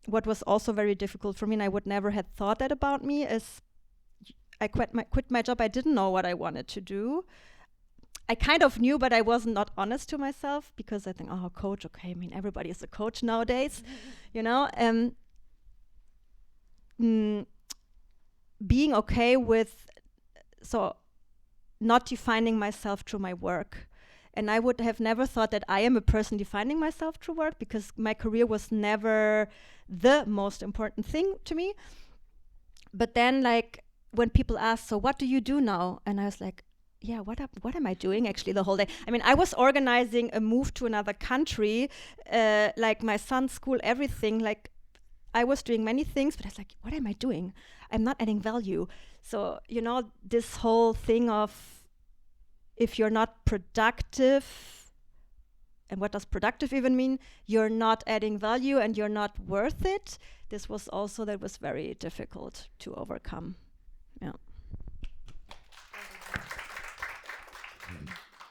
what was also very difficult for me, and I would never have thought that about me, is I quit my job. I didn't know what I wanted to do. I kind of knew, but I was not honest to myself, because I think, oh, coach, okay, I mean, everybody is a coach nowadays, you know. Being okay with, so not defining myself through my work. And I would have never thought that I am a person defining myself through work, because my career was never the most important thing to me. But then, like, when people ask, so what do you do now? And I was like, yeah, what am I doing actually the whole day? I mean, I was organizing a move to another country, like my son's school, everything. Like, I was doing many things, but I was like, what am I doing? I'm not adding value. So, you know, this whole thing of, if you're not productive, and what does productive even mean? You're not adding value and you're not worth it. This was also, that was very difficult to overcome. Yeah.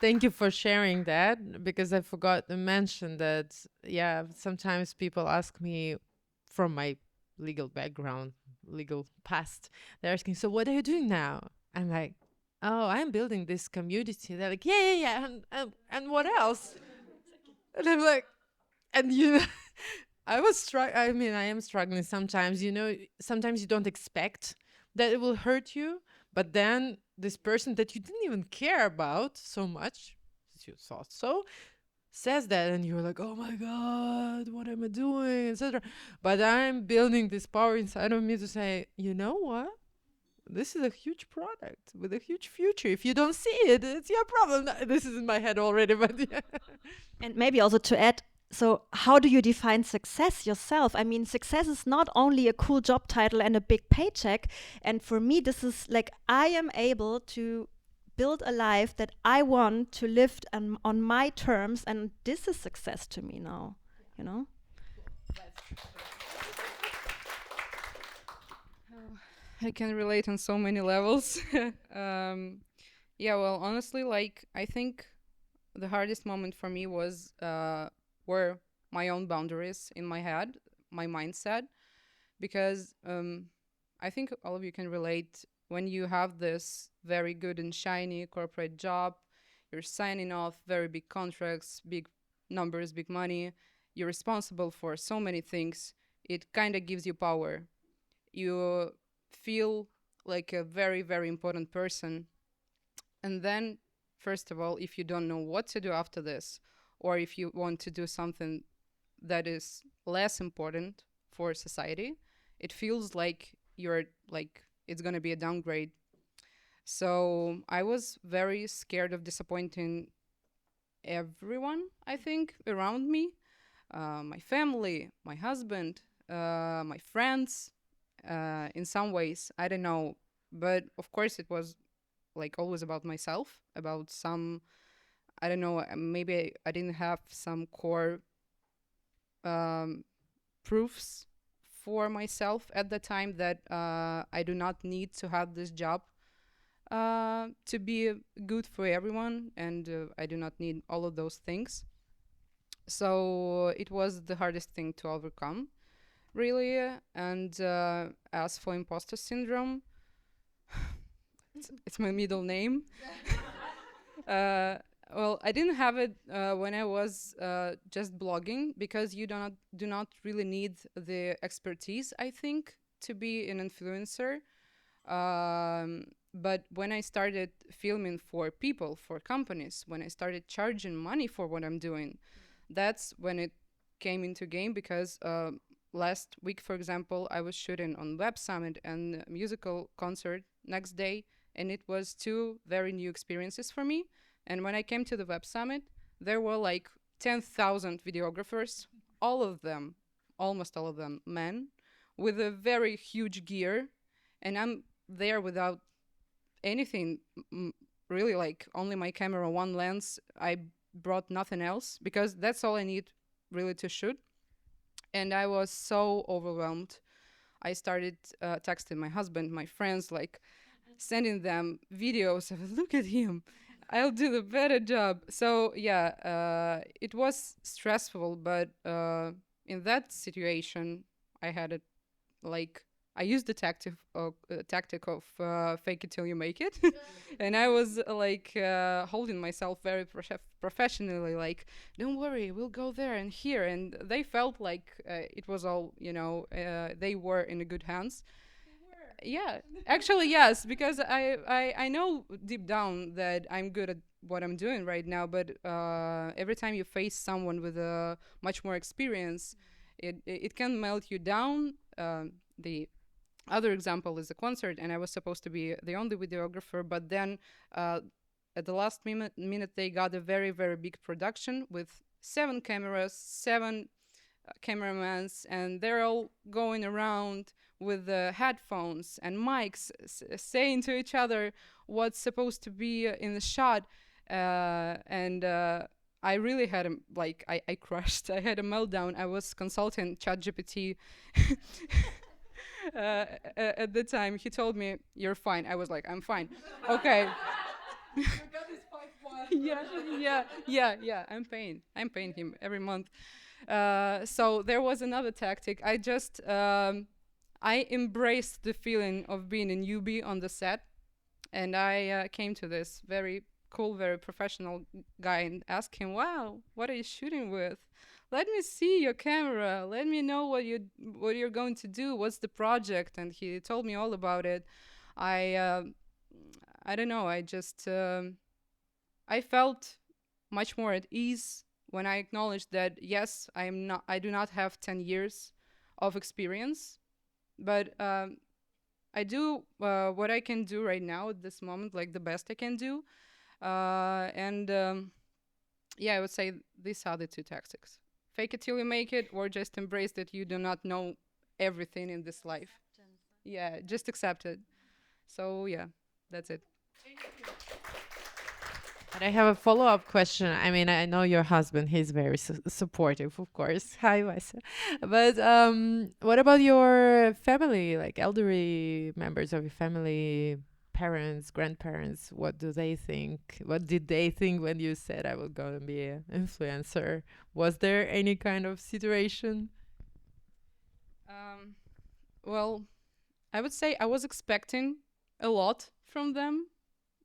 Thank you for sharing that, because I forgot to mention that, yeah, sometimes people ask me from my legal background, legal past, they're asking, so what are you doing now? I'm like, oh, I'm building this community. They're like, yeah, and what else? And I'm like, and you know, I am struggling sometimes, you know, sometimes you don't expect that it will hurt you, but then this person that you didn't even care about so much, you thought so, says that, and you're like, oh my God, what am I doing, etc. But I'm building this power inside of me to say, you know what? This is a huge product with a huge future. If you don't see it, it's your problem. This is in my head already, but yeah. And maybe also to add, so how do you define success yourself? I mean, success is not only a cool job title and a big paycheck. And for me, this is like, I am able to build a life that I want to live on my terms. And this is success to me now, you know? I can relate on so many levels. Yeah, well, honestly, like, I think the hardest moment for me was were my own boundaries in my head, my mindset. because I think all of you can relate. When you have this very good and shiny corporate job, you're signing off very big contracts, big numbers, big money, you're responsible for so many things, it kind of gives you power. You feel like a very, very important person. And then, first of all, if you don't know what to do after this, or if you want to do something that is less important for society, it feels like you're like it's going to be a downgrade. So I was very scared of disappointing everyone, I think, around me, my family, my husband, my friends, in some ways, I don't know. But of course, it was like always about myself, about some, I don't know, maybe I didn't have some core proofs for myself at the time that I do not need to have this job to be good for everyone, and I do not need all of those things. So it was the hardest thing to overcome, really. And as for imposter syndrome, it's my middle name. Well, I didn't have it when I was just blogging, because you do not really need the expertise, I think, to be an influencer. But when I started filming for people, for companies, when I started charging money for what I'm doing, that's when it came into game. Because last week, for example, I was shooting on Web Summit and a musical concert next day, and it was two very new experiences for me. And when I came to the Web Summit, there were like 10,000 videographers, all of them, almost all of them, men, with a very huge gear. And I'm there without anything, really, like only my camera, one lens. I brought nothing else, because that's all I need really to shoot. And I was so overwhelmed. I started texting my husband, my friends, like sending them videos of, look at him, I'll do the better job. So yeah, it was stressful, but in that situation, I had it like I used the tactic of fake it till you make it, and I was like holding myself very professionally, like, don't worry, we'll go there and here, and they felt like it was all, they were in good hands. Yeah, actually, yes, because I know deep down that I'm good at what I'm doing right now, but every time you face someone with a much more experience, it can melt you down. The other example is a concert, and I was supposed to be the only videographer, but then at the last minute they got a very, very big production with 7 cameras, 7 cameramans, and they're all going around with headphones and mics, saying to each other what's supposed to be in the shot. And I really had I crashed. I had a meltdown. I was consulting ChatGPT at the time. He told me, "You're fine." I was like, "I'm fine." Okay. Yeah. I'm paying him every month. So there was another tactic. I embraced the feeling of being a newbie on the set, and I came to this very cool, very professional guy and asked him, "Wow, what are you shooting with? Let me see your camera. Let me know what you're going to do. What's the project?" And he told me all about it. I don't know. I felt much more at ease when I acknowledged that yes, I do not have 10 years of experience, but I do what I can do right now at this moment, like the best I can do. Yeah, I would say these are the 2 tactics: fake it till you make it, or just embrace that you do not know everything in this life. Yeah, just accept it. So yeah, that's it. And I have a follow-up question. I mean, I know your husband, he's very supportive, of course. Hi, Vasa. But what about your family, like elderly members of your family, parents, grandparents? What do they think? What did they think when you said I will go and be an influencer? Was there any kind of situation? Well, I would say I was expecting a lot from them,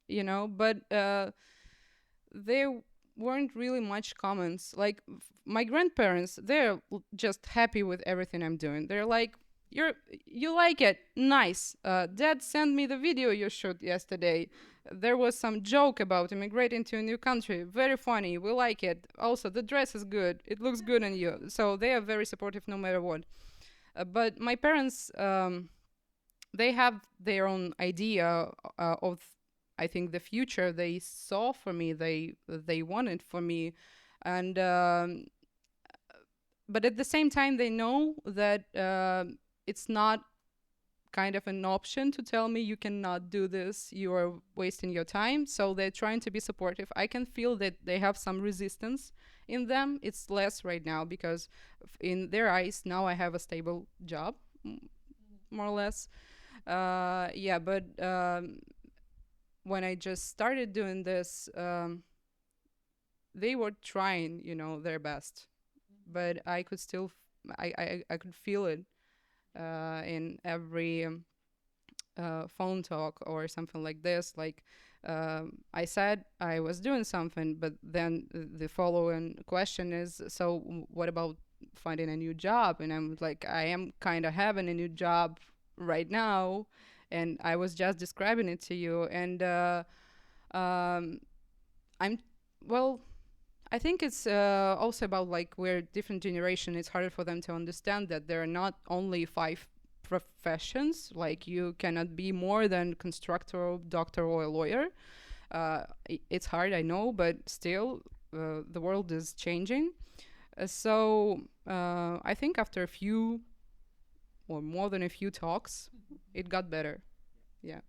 but there weren't really much comments. Like my grandparents, they're just happy with everything I'm doing. They're like, you like it, nice. Dad sent me the video you shot yesterday. There was some joke about immigrating to a new country. Very funny. We like it. Also, the dress is good. It looks good on you. So they are very supportive no matter what. But my parents, they have their own idea of, I think, the future they saw for me, they wanted for me, and but at the same time they know that it's not kind of an option to tell me you cannot do this, you are wasting your time. So they're trying to be supportive. I can feel that they have some resistance in them. It's less right now because in their eyes now I have a stable job, more or less. Yeah, but when I just started doing this, they were trying, their best, but I could still, I could feel it in every phone talk or something like this. Like I said I was doing something, but then the following question is, so what about finding a new job? And I'm like, I am kind of having a new job right now, and I was just describing it to you. And I'm, well, I think it's also about like we're different generation. It's harder for them to understand that there are not only 5 professions. Like you cannot be more than constructor, doctor, or a lawyer. It's hard, I know, but still, the world is changing. So I think after a few, or more than a few talks, it got better. Yeah.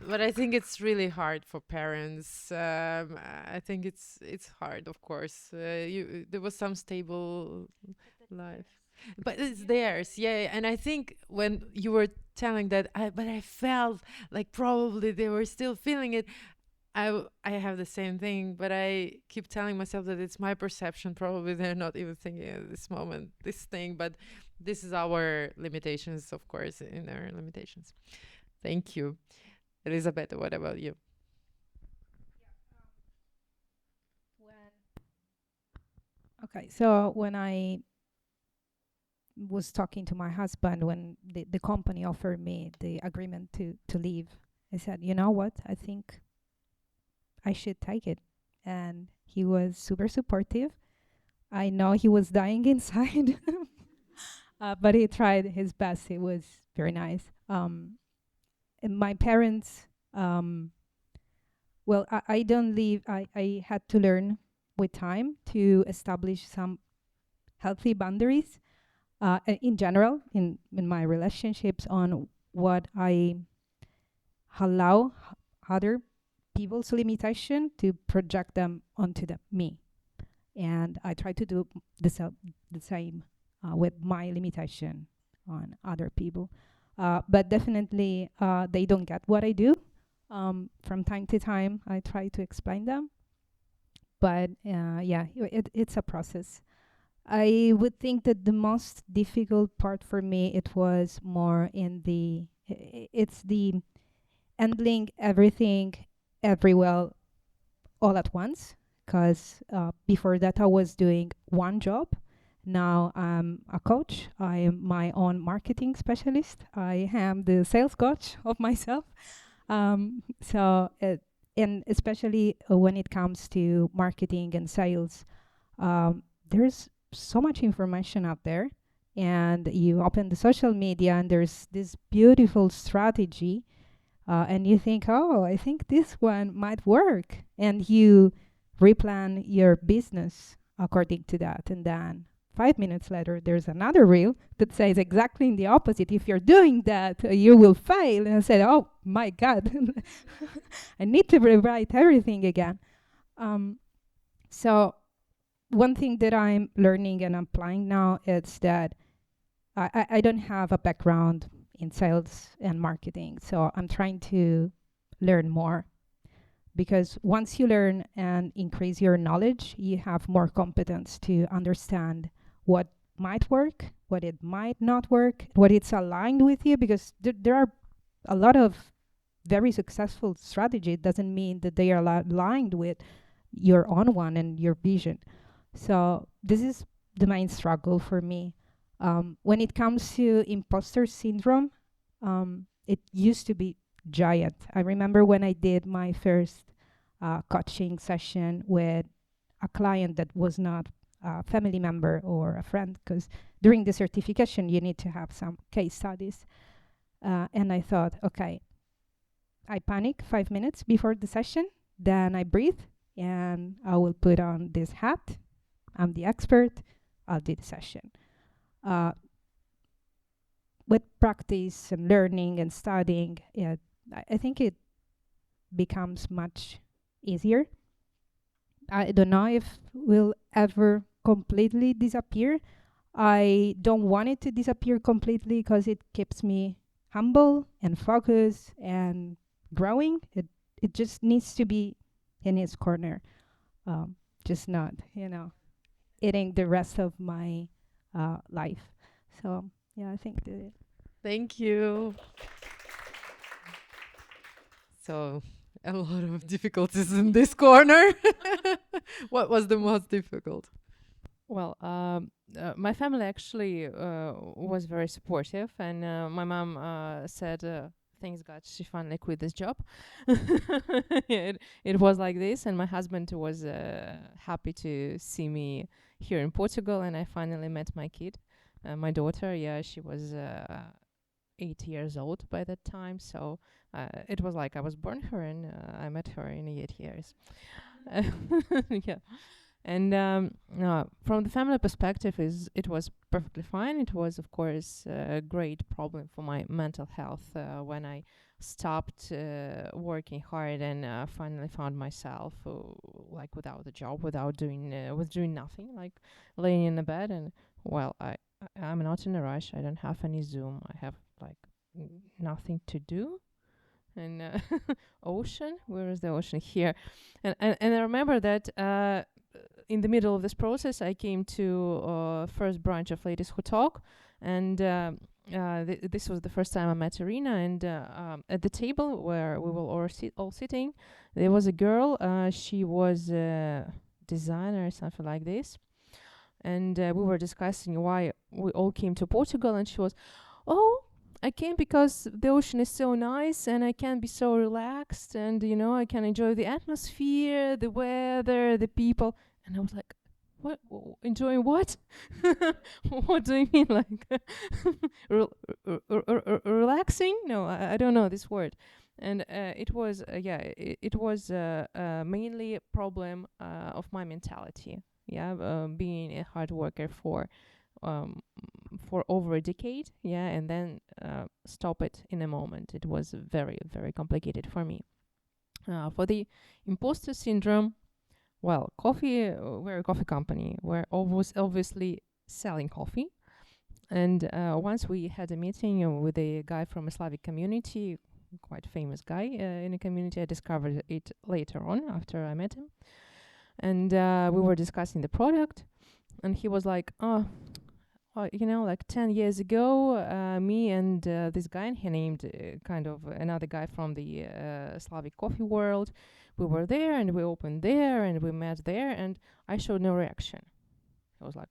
But I think it's really hard for parents. I think it's hard, of course. There was some stable life, but it's theirs, yeah. And I think when you were telling that, but I felt like probably they were still feeling it. I have the same thing, but I keep telling myself that it's my perception. Probably they're not even thinking at this moment this thing, but this is our limitations, of course, in our limitations. Thank you. Elisabetta, what about you? Okay, so when I was talking to my husband, when the company offered me the agreement to leave, I said, you know what, I think I should take it. And he was super supportive. I know he was dying inside, but he tried his best. It was very nice. And my parents, well, I don't leave. I had to learn with time to establish some healthy boundaries in general in my relationships, on what I allow other people's limitation to project them onto me. And I try to do the same with my limitation on other people. But definitely they don't get what I do. From time to time, I try to explain them. But yeah, it's a process. I would think that the most difficult part for me, it was more in it's the handling everything everywhere all at once. Because before that, I was doing one job. Now I'm a coach. I am my own marketing specialist. I am the sales coach of myself. So, and especially when it comes to marketing and sales, there's so much information out there. And you open the social media, and there's this beautiful strategy. And you think, oh, I think this one might work. And you replan your business according to that. And then 5 minutes later, there's another reel that says exactly in the opposite. If you're doing that, you will fail. And I said, oh my God, I need to rewrite everything again. So one thing that I'm learning and applying now is that I don't have a background in sales and marketing. So I'm trying to learn more. Because once you learn and increase your knowledge, you have more competence to understand what might work, what it might not work, what it's aligned with you, because there are a lot of very successful strategy. It doesn't mean that they are aligned with your own one and your vision. So this is the main struggle for me. When it comes to imposter syndrome, it used to be giant. I remember when I did my first coaching session with a client that was not a family member or a friend, because during the certification you need to have some case studies. And I thought, okay, I panic 5 minutes before the session, then I breathe, and I will put on this hat. I'm the expert. I'll do the session. With practice and learning and studying, I think it becomes much easier. I don't know if will ever completely disappear. I don't want it to disappear completely because it keeps me humble and focused and growing. It just needs to be in its corner, just not, eating the rest of my life. So yeah, I think that. Thank you. So, a lot of difficulties in this corner. What was the most difficult? Well, my family actually was very supportive, and my mom said, "Thanks God, she finally quit this job." It was like this, and my husband was happy to see me here in Portugal, and I finally met my kid, my daughter. Yeah, she was 8 years old by that time, so it was like I was born her, and I met her in 8 years. Yeah. And from the family perspective, it was perfectly fine. It was, of course, a great problem for my mental health when I stopped working hard and finally found myself like without a job, without doing nothing, like laying in the bed. And well, I'm not in a rush. I don't have any Zoom. I have like nothing to do. And ocean, where is the ocean? Here. And I remember that in the middle of this process, I came to first branch of Ladies Who Talk, and this was the first time I met Irina. And at the table where we were all sitting, there was a girl. She was a designer or something like this, and we were discussing why we all came to Portugal. And she was, "Oh, I came because the ocean is so nice and I can be so relaxed, and I can enjoy the atmosphere, the weather, the people." And I was like, "What? Enjoying what? What do you mean, like relaxing? No, I don't know this word." And it was mainly a problem of my mentality. Yeah, being a hard worker for over a decade, and then stop it in a moment. It was very, very complicated for me. For the imposter syndrome, well, we're a coffee company. We're obviously selling coffee. And once we had a meeting with a guy from a Slavic community, quite famous guy in the community. I discovered it later on after I met him. And we were discussing the product. And he was like, like 10 years ago, me and this guy, and he named kind of another guy from the Slavic coffee world, we were there and we opened there and we met there, and I showed no reaction. I was like,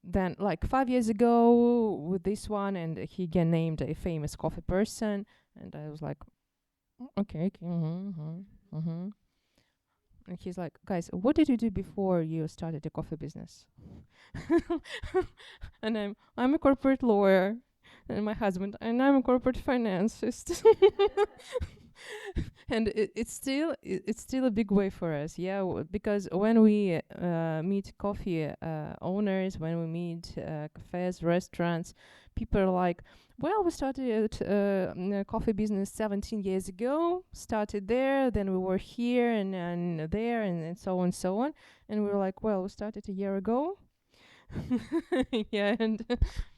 Then, like 5 years ago, with this one, and he again named a famous coffee person, and I was like, okay. And he's like, "Guys, what did you do before you started a coffee business?" And I'm a corporate lawyer, and my husband, and I'm a corporate financist. And it's still a big way for us, because when we meet coffee owners, when we meet cafes, restaurants, people are like, "Well, we started a coffee business 17 years ago, started there, then we were here and there, and so on and so on." And we were like, "Well, we started a year ago."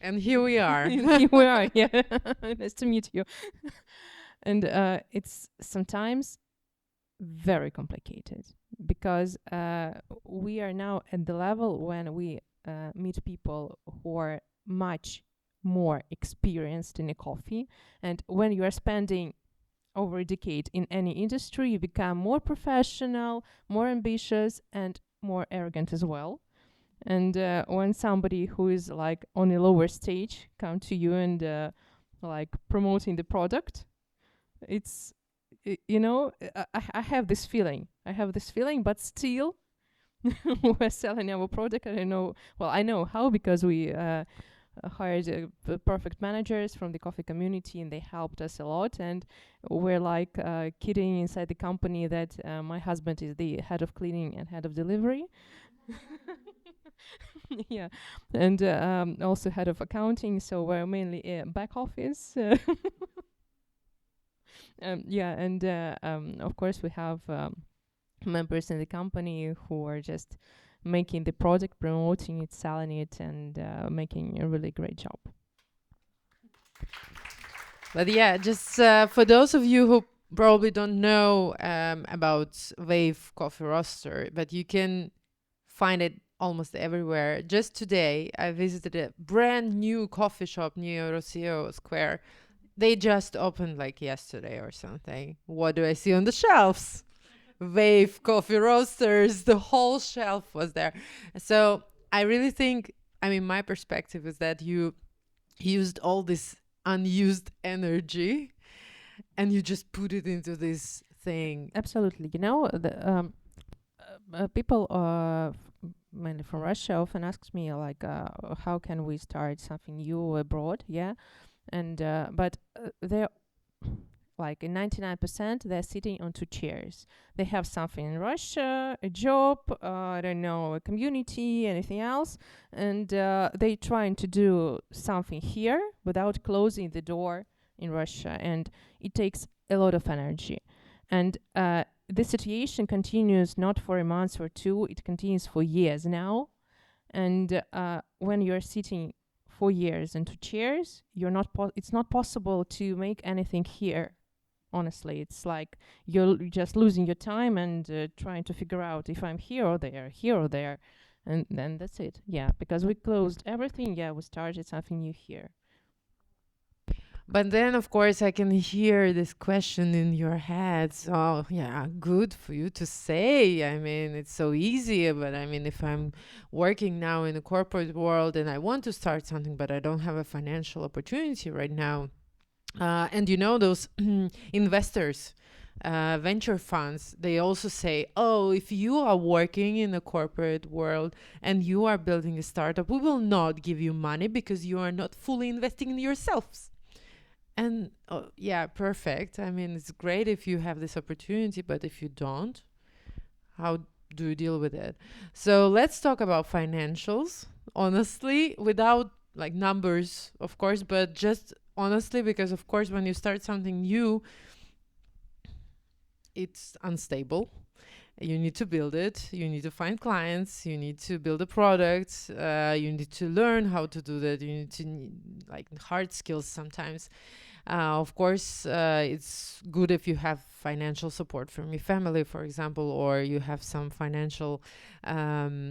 And here we are. Here we are, yeah. Nice to meet you. And it's sometimes very complicated, because we are now at the level when we meet people who are much more experienced in a coffee. And when you are spending over a decade in any industry, you become more professional, more ambitious, and more arrogant as well. And when somebody who is like on a lower stage come to you and like promoting the product, it's I have this feeling. But still, we're selling our product. I know. Well, I know how, because we hired perfect managers from the coffee community, and they helped us a lot. And we're like kidding inside the company that my husband is the head of cleaning and head of delivery. Yeah, and also head of accounting. So we're mainly back office. Yeah, and of course we have members in the company who are just making the product, promoting it, selling it, and making a really great job. But yeah, just for those of you who probably don't know about Wave Coffee Roaster, but you can find it almost everywhere. Just today, I visited a brand new coffee shop near Rossio Square. They just opened like yesterday or something. What do I see on the shelves? Wave Coffee Roasters. The whole shelf was there. So I really think, I mean, my perspective is that you used all this unused energy and you just put it into this thing. Absolutely. You know, the people mainly from Russia often asks me like, how can we start something new abroad? Yeah, and but they're like in 99% they're sitting on two chairs. They have something in Russia, a job, I don't know, a community, anything else, and they trying to do something here without closing the door in Russia, and it takes a lot of energy. And the situation continues not for a month or two, it continues for years now. And when you're sitting for years in two chairs, it's not possible to make anything here. Honestly, it's like you're just losing your time and trying to figure out if I'm here or there, and then that's it. Yeah, because we closed everything. Yeah, we started something new here. But then, of course, I can hear this question in your head. So, yeah, good for you to say. I mean, it's so easy. But I mean, if I'm working now in the corporate world and I want to start something, but I don't have a financial opportunity right now. And you know, those investors, venture funds, they also say, oh, if you are working in the corporate world and you are building a startup, we will not give you money because you are not fully investing in yourselves. And yeah, perfect. I mean, it's great if you have this opportunity, but if you don't, how do you deal with it? So let's talk about financials, honestly, without like numbers, of course, but just honestly, because of course, when you start something new, it's unstable. You need to build it. You need to find clients. You need to build a product. You need to learn how to do that. You need to like hard skills sometimes. Of course, it's good if you have financial support from your family, for example, or you have some financial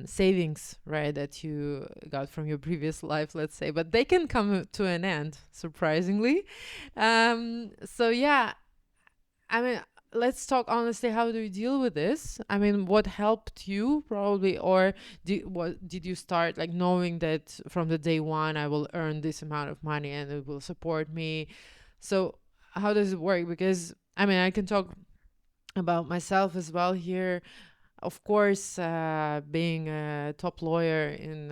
savings, right, that you got from your previous life, let's say. But they can come to an end, surprisingly. So yeah, I mean, let's talk honestly. How do you deal with this? I mean, what helped you probably, or did you start like knowing that from the day one I will earn this amount of money and it will support me? So how does it work? Because I mean, I can talk about myself as well here. Of course, being a top lawyer in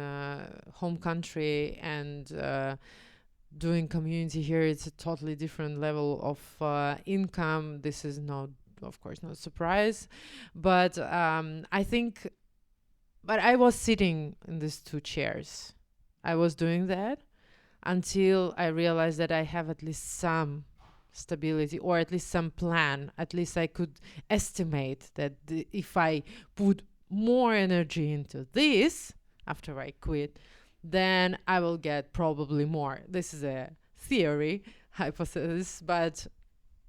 home country and doing community here, it's a totally different level of income. This is not, of course, not a surprise, but I think, but I was sitting in these two chairs. I was doing that until I realized that I have at least some stability or at least some plan. At least I could estimate that if I put more energy into this after I quit, then I will get probably more. This is a theory, hypothesis, but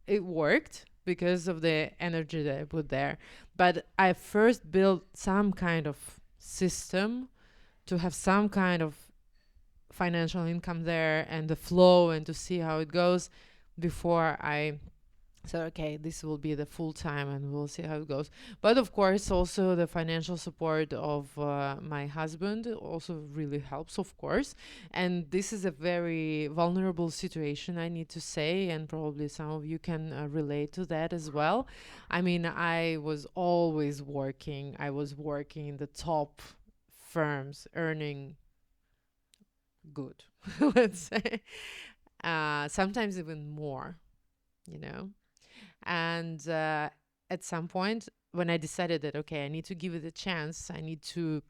it worked because of the energy that I put there. But I first built some kind of system to have some kind of financial income there and the flow, and to see how it goes before I said, okay, this will be the full time and we'll see how it goes. But of course, also the financial support of my husband also really helps, of course. And this is a very vulnerable situation, I need to say, and probably some of you can relate to that as well. I mean, I was always working. I was working in the top firms, earning good, let's say, sometimes even more, you know. And at some point, when I decided that, okay, I need to give it a chance, I need to,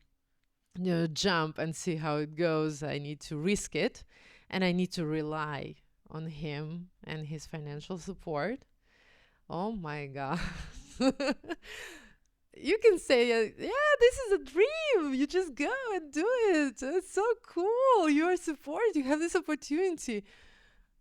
you know, jump and see how it goes, I need to risk it, and I need to rely on him and his financial support. Oh my God. You can say, yeah, this is a dream. You just go and do it. It's so cool. You're support. You have this opportunity.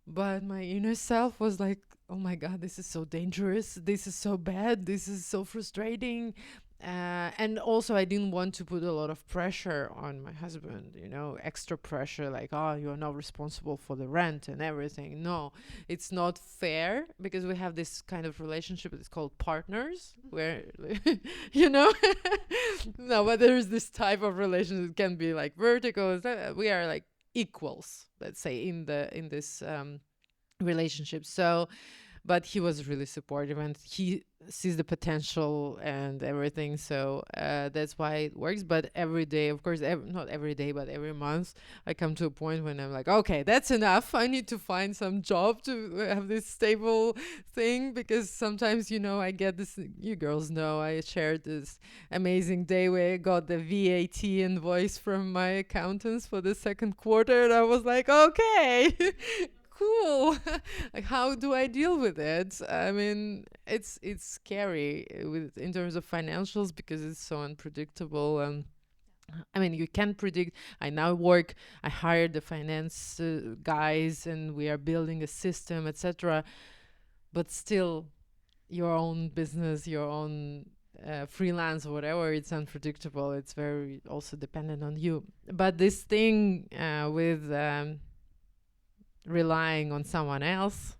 But my inner self was like, oh my God, this is so dangerous. This is so bad. This is so frustrating. And also, I didn't want to put a lot of pressure on my husband, you know, extra pressure, like, oh, you're not responsible for the rent and everything. No, it's not fair, because we have this kind of relationship. It's called partners, where, you know, no, but there's this type of relationship. It can be like vertical. We are like equals, let's say, in this relationship. So, but he was really supportive, and he sees the potential and everything. So that's why it works. But every day, of course, not every day, but every month, I come to a point when I'm like, okay, that's enough. I need to find some job to have this stable thing, because sometimes, you know, I get this, you girls know, I shared this amazing day where I got the VAT invoice from my accountants for the second quarter, and I was like, okay. Cool. Like, how do I deal with it? I mean, it's scary in terms of financials, because it's so unpredictable. I mean, you can't predict. I hired the finance guys, and we are building a system, etc. But still, your own business, your own freelance or whatever, it's unpredictable. It's very also dependent on you. But this thing with relying on someone else,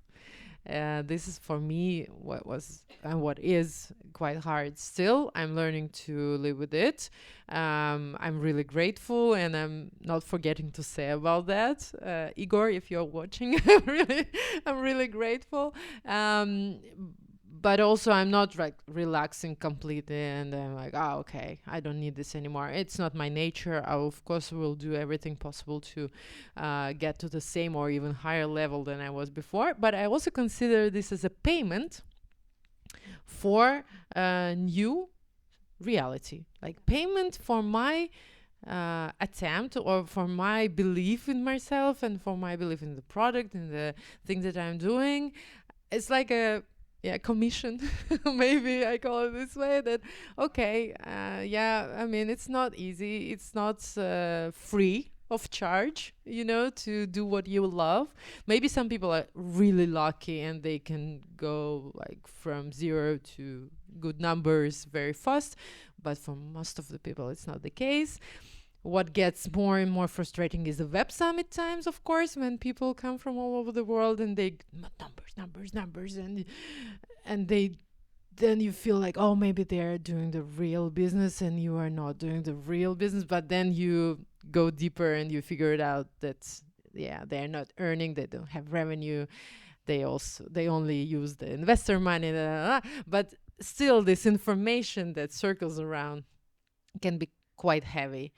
this is for me what was and what is quite hard. Still, I'm learning to live with it. I'm really grateful, and I'm not forgetting to say about that. Igor, if you're watching, I'm really grateful. But also, I'm not like relaxing completely, and I'm like, oh, okay, I don't need this anymore. It's not my nature. I, of course, will do everything possible to get to the same or even higher level than I was before. But I also consider this as a payment for a new reality, like payment for my attempt, or for my belief in myself, and for my belief in the product and the thing that I'm doing. It's like a commission. Maybe I call it this way, that okay, I mean, it's not easy, it's not free of charge, you know, to do what you love. Maybe some people are really lucky and they can go like from 0 to good numbers very fast, but for most of the people it's not the case. What gets more and more frustrating is the web summit times, of course, when people come from all over the world and they numbers, and they then you feel like, oh, maybe they're doing the real business and you are not doing the real business. But then you go deeper and you figure it out that they're not earning, they don't have revenue, they only use the investor money, but still this information that circles around can be quite heavy.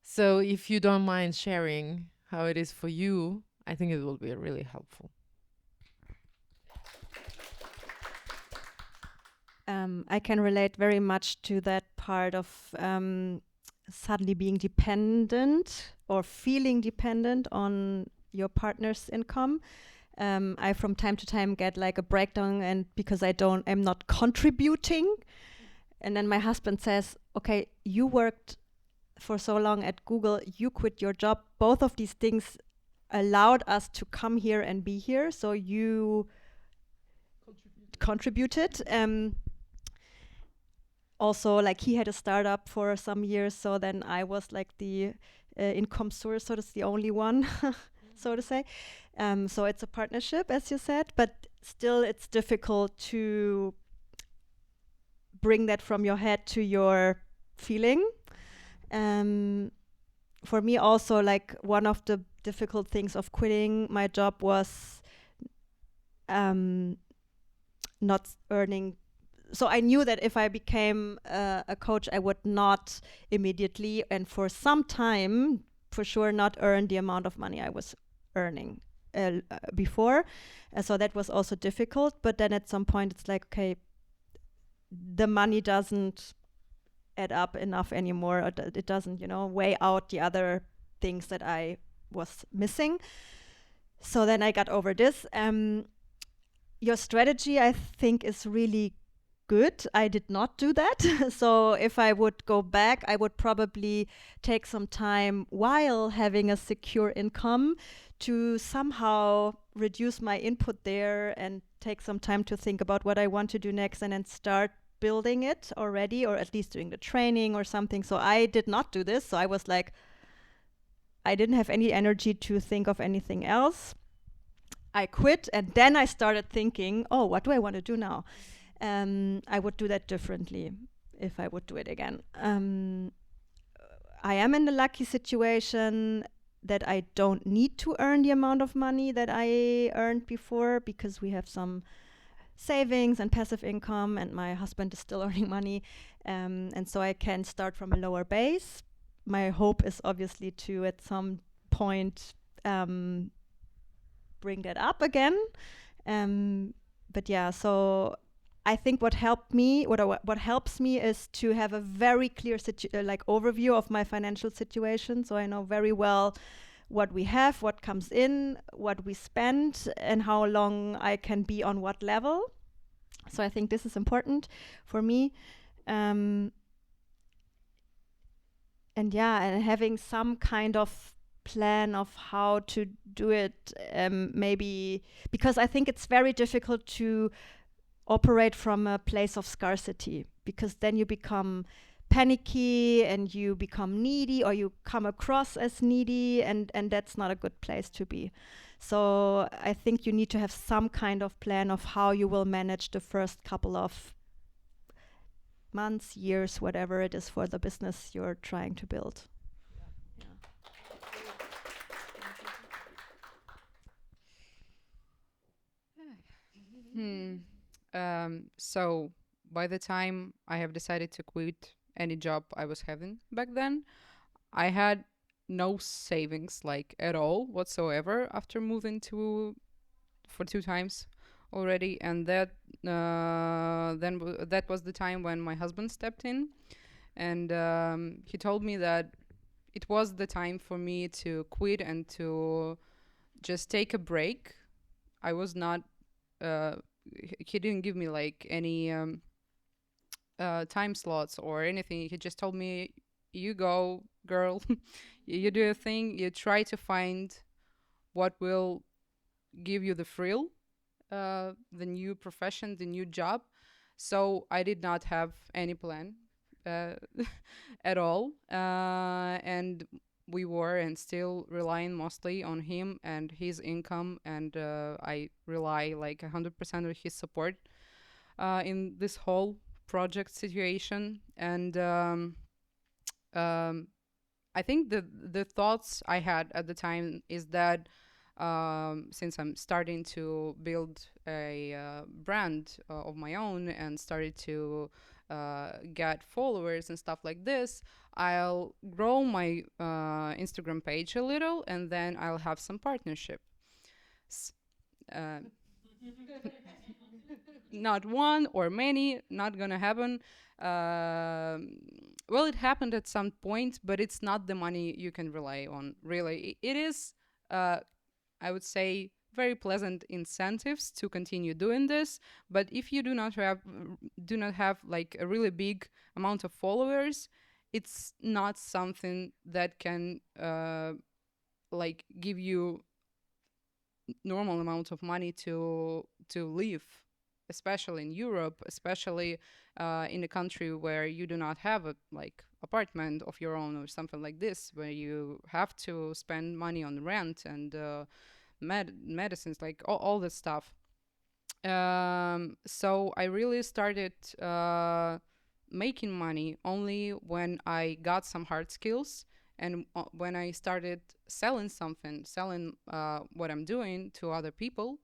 So if you don't mind sharing how it is for you, I think it will be really helpful. I can relate very much to that part of suddenly being dependent or feeling dependent on your partner's income. I from time to time get like a breakdown, and because I'm not contributing. And then my husband says, okay, you worked for so long at Google, you quit your job. Both of these things allowed us to come here and be here. So you contributed. also, like, he had a startup for some years, so then I was like the income source, so that's the only one, so to say. So it's a partnership, as you said, but still it's difficult to bring that from your head to your feeling. For me also, like, one of the difficult things of quitting my job was not earning. So I knew that if I became a coach, I would not immediately and for some time, for sure, not earn the amount of money I was earning before. So that was also difficult. But then at some point, it's like, okay, the money doesn't add up enough anymore. Or it doesn't, weigh out the other things that I was missing. So then I got over this. Your strategy, I think, is really good. I did not do that. So if I would go back, I would probably take some time while having a secure income to somehow reduce my input there and take some time to think about what I want to do next and then start building it already, or at least doing the training or something. So I did not do this. So I was like, I didn't have any energy to think of anything else. I quit, and then I started thinking, oh, what do I want to do now? I would do that differently if I would do it again. I am in the lucky situation that I don't need to earn the amount of money that I earned before, because we have some savings and passive income, and my husband is still earning money. And so I can start from a lower base. My hope is obviously to, at some point, bring that up again. But yeah, so I think what helped me, what helps me, is to have a very clear overview of my financial situation. So I know very well what we have, what comes in, what we spend, and how long I can be on what level. So I think this is important for me. And yeah, and having some kind of plan of how to do it, maybe, because I think it's very difficult to operate from a place of scarcity, because then you become panicky and you become needy, or you come across as needy, and that's not a good place to be. So I think you need to have some kind of plan of how you will manage the first couple of months, years, whatever it is for the business you're trying to build. So by the time I have decided to quit any job I was having back then, I had no savings, like, at all whatsoever, after moving for 2 times already. And that that was the time when my husband stepped in, and he told me that it was the time for me to quit and to just take a break. I was not he didn't give me like any time slots or anything. He just told me, you go, girl. You do your thing. You try to find what will give you the thrill, the new profession, the new job. So I did not have any plan at all. And we were and still relying mostly on him and his income. And I rely like 100% on his support in this whole project situation. And I think the thoughts I had at the time is that since I'm starting to build a brand of my own and started to get followers and stuff like this, I'll grow my Instagram page a little, and then I'll have some partnership. Not one or many, not gonna happen. Well, it happened at some point, but it's not the money you can rely on, really. It is, I would say, very pleasant incentives to continue doing this. But if you do not have like a really big amount of followers, it's not something that can like give you normal amount of money to live especially in Europe, especially in a country where you do not have a like apartment of your own or something like this, where you have to spend money on rent and medicines, like all this stuff. So I really started making money only when I got some hard skills, and when I started selling what I'm doing to other people.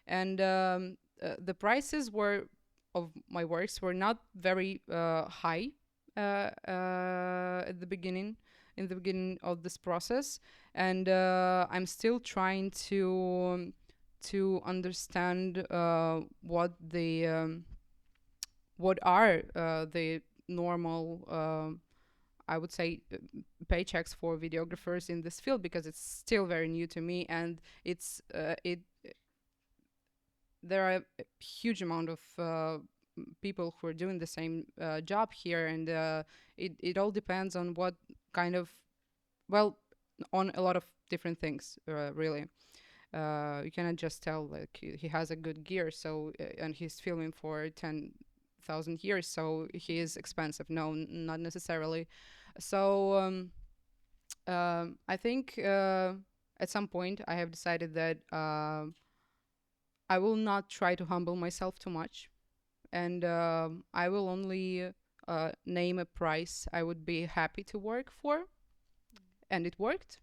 And the prices were of my works were not very high at the beginning, in the beginning of this process. And I'm still trying to understand what are the normal I would say paychecks for videographers in this field, because it's still very new to me, and it there are a huge amount of people who are doing the same job here, and it all depends on what kind of, well, on a lot of different things, really. You cannot just tell like he has a good gear, so and he's filming for 10,000 years, so he is expensive. No, not necessarily. So I think at some point I have decided that I will not try to humble myself too much, and I will only name a price I would be happy to work for, and it worked.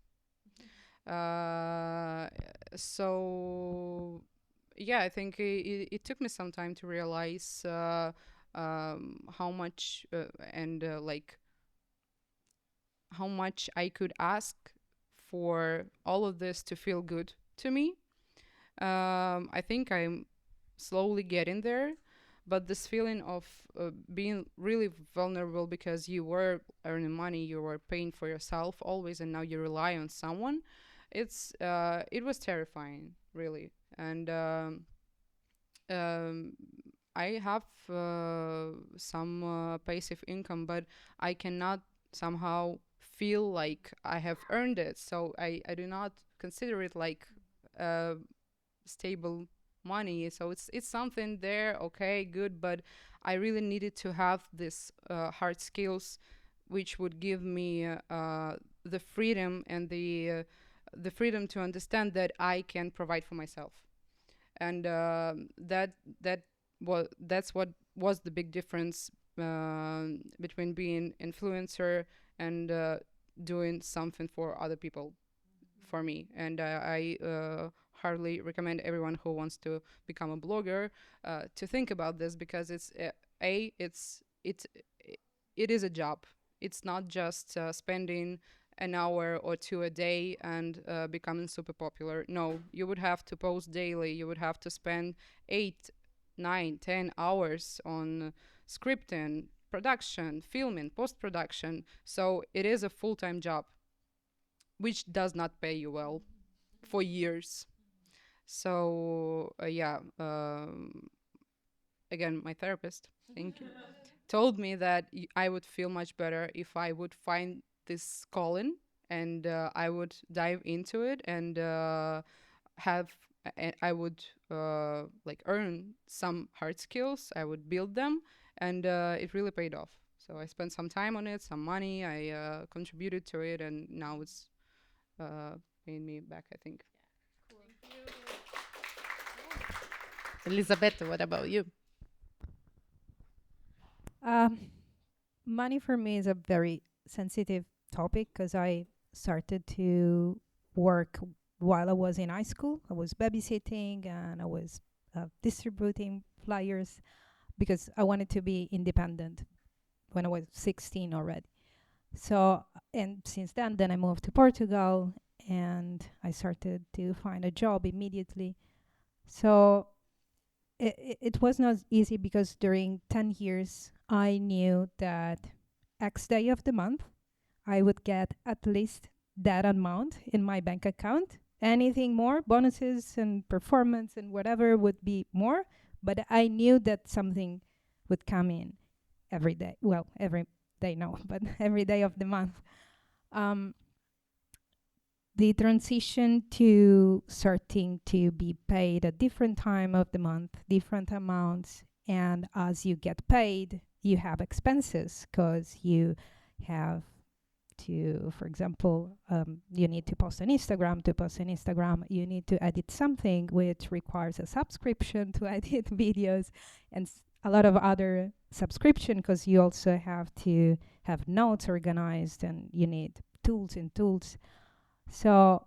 So yeah, I think it took me some time to realize how much and like how much I could ask for all of this to feel good to me. I think I'm slowly getting there, but this feeling of being really vulnerable because you were earning money, you were paying for yourself always, and now you rely on someone. It was terrifying, really. And um, I have some passive income, but I cannot somehow feel like I have earned it. So I do not consider it like stable money. So it's something there, okay, good, but I really needed to have this hard skills, which would give me the freedom and the freedom to understand that I can provide for myself. And that's what was the big difference between being influencer and doing something for other people, for me. And I hardly recommend everyone who wants to become a blogger to think about this, because it is a job. It's not just spending an hour or two a day and becoming super popular. No, you would have to post daily. You would have to spend 8, 9, 10 hours on scripting, production, filming, post-production. So it is a full-time job, which does not pay you well for years. So yeah, again, my therapist, thank you, told me that I would feel much better if I would find this calling, and I would dive into it, and have I would like earn some hard skills. I would build them, and it really paid off. So I spent some time on it, some money. I contributed to it, and now it's paying me back, I think. Elisabetta, what about you? Um, Money for me is a very sensitive topic because I started to work while I was in high school. I was babysitting and I was distributing flyers because I wanted to be independent when I was 16 already. So, and since then I moved to Portugal and I started to find a job immediately. So it was not easy because during 10 years, I knew that X day of the month, I would get at least that amount in my bank account. Anything more, bonuses and performance and whatever would be more. But I knew that something would come in every day. Well, every day, no, but every day of the month. the transition to starting to be paid at different time of the month, different amounts, and as you get paid, you have expenses because you have to, for example, you need to post on Instagram. To post on Instagram, you need to edit something which requires a subscription to edit videos and a lot of other subscription because you also have to have notes organized and you need tools and tools. So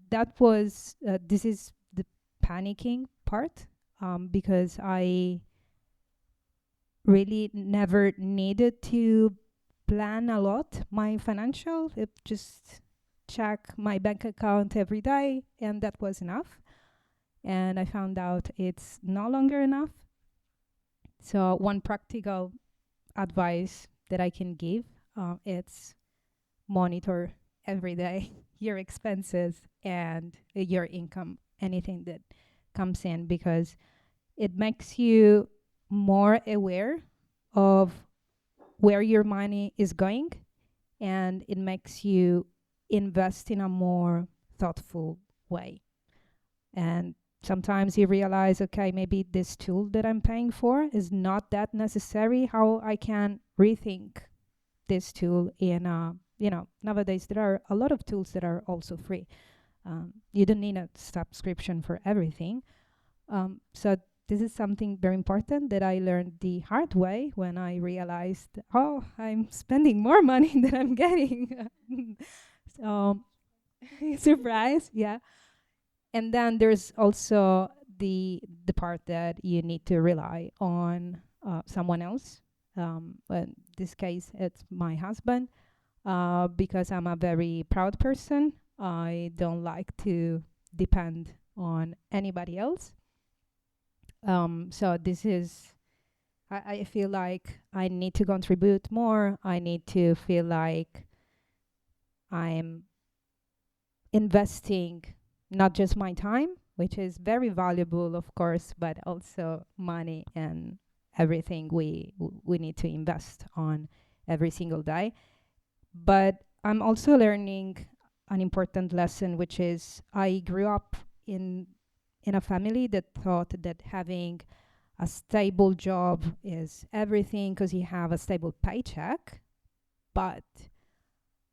that was, this is the panicking part because I really never needed to plan a lot my financial. It just check my bank account every day and that was enough. And I found out it's no longer enough. So one practical advice that I can give, it's monitor every day your expenses and your income, anything that comes in, because it makes you more aware of where your money is going and it makes you invest in a more thoughtful way. And sometimes you realize, okay, maybe this tool that I'm paying for is not that necessary. How I can rethink this tool in nowadays there are a lot of tools that are also free. You don't need a subscription for everything. So this is something very important that I learned the hard way when I realized, oh, I'm spending more money than I'm getting. So, surprise, yeah. And then there's also the part that you need to rely on someone else. In this case, it's my husband, because I'm a very proud person. I don't like to depend on anybody else. So this is, I feel like I need to contribute more. I need to feel like I'm investing not just my time, which is very valuable, of course, but also money and everything we need to invest on every single day. But I'm also learning an important lesson, which is I grew up in a family that thought that having a stable job is everything because you have a stable paycheck. But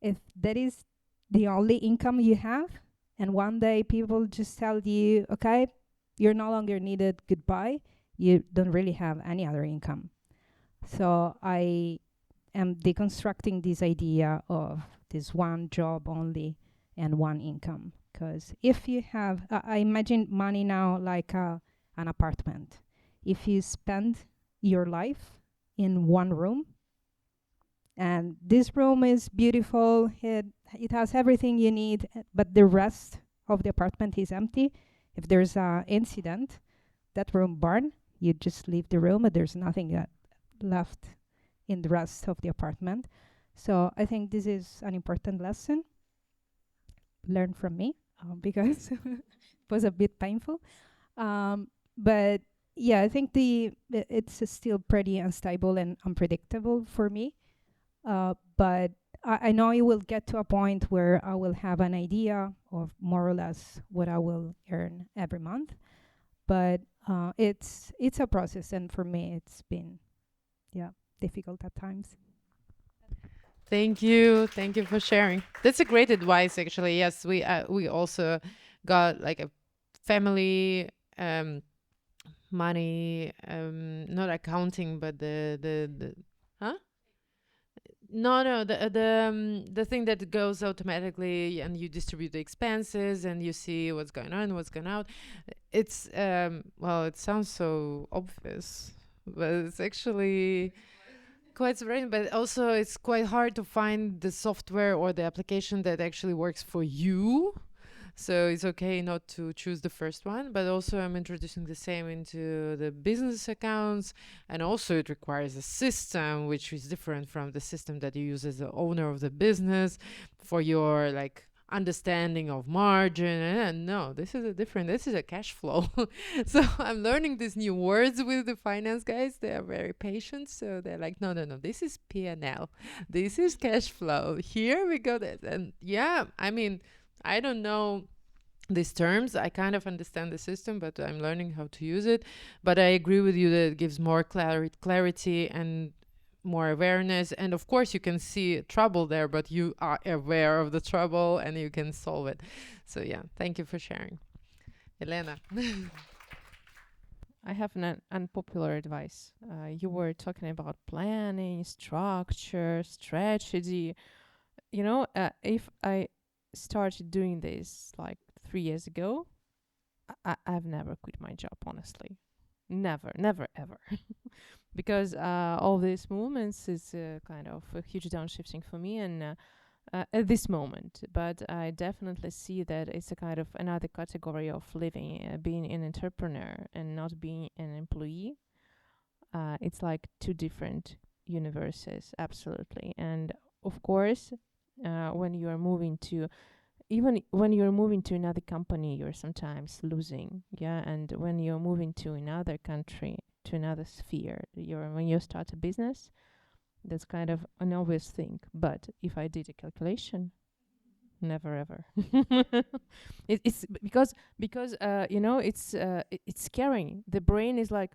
if that is the only income you have, and one day people just tell you, okay, you're no longer needed, goodbye, you don't really have any other income. So I am deconstructing this idea of this one job only and one income. Because if you have, I imagine money now like an apartment. If you spend your life in one room, and this room is beautiful, it has everything you need, but the rest of the apartment is empty. If there's an incident, that room burn, you just leave the room, and there's nothing left in the rest of the apartment. So I think this is an important lesson. Learn from me, because it was a bit painful. But yeah, I think it's still pretty unstable and unpredictable for me. But I know it will get to a point where I will have an idea of more or less what I will earn every month. But it's a process, and for me, it's been difficult at times. Thank you for sharing. That's a great advice, actually. Yes, we also got like a family money, not accounting, but the huh? No, the thing that goes automatically and you distribute the expenses and you see what's going on, what's going out. It's well, it sounds so obvious, but it's actually quite surprising. But also, it's quite hard to find the software or the application that actually works for you. So it's okay not to choose the first one, but also I'm introducing the same into the business accounts, and also it requires a system which is different from the system that you use as the owner of the business for your like understanding of margin. And no, this is a cash flow. So I'm learning these new words with the finance guys. They are very patient, so they're like, no, this is P&L, this is cash flow, here we go. That, and yeah, I mean, I don't know these terms. I kind of understand the system, but I'm learning how to use it. But I agree with you that it gives more clarity and more awareness. And of course, you can see trouble there, but you are aware of the trouble and you can solve it. So yeah, thank you for sharing. Elena. I have an unpopular advice. You were talking about planning, structure, strategy. You know, if I started doing this like 3 years ago, I've never quit my job, honestly. Never, never, ever. Because all these movements is kind of a huge downshifting for me and at this moment. But I definitely see that it's a kind of another category of living, being an entrepreneur and not being an employee. It's like two different universes, absolutely. And of course, when you are moving to even when you're moving to another company, you're sometimes losing, yeah. And when you're moving to another country, to another sphere, when you start a business, that's kind of an obvious thing. But if I did a calculation, never ever. It's because you know, it's scary. The brain is like,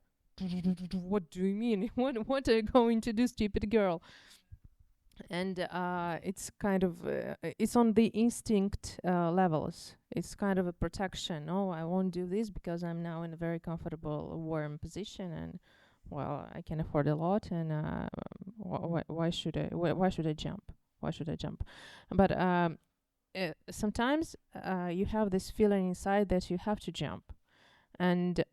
what do you mean? What are you going to do, stupid girl? And it's kind of it's on the instinct levels. It's kind of a protection. Oh, I won't do this because I'm now in a very comfortable, warm position, and well, I can afford a lot. And why should I? Why should I jump? Why should I jump? But sometimes you have this feeling inside that you have to jump, and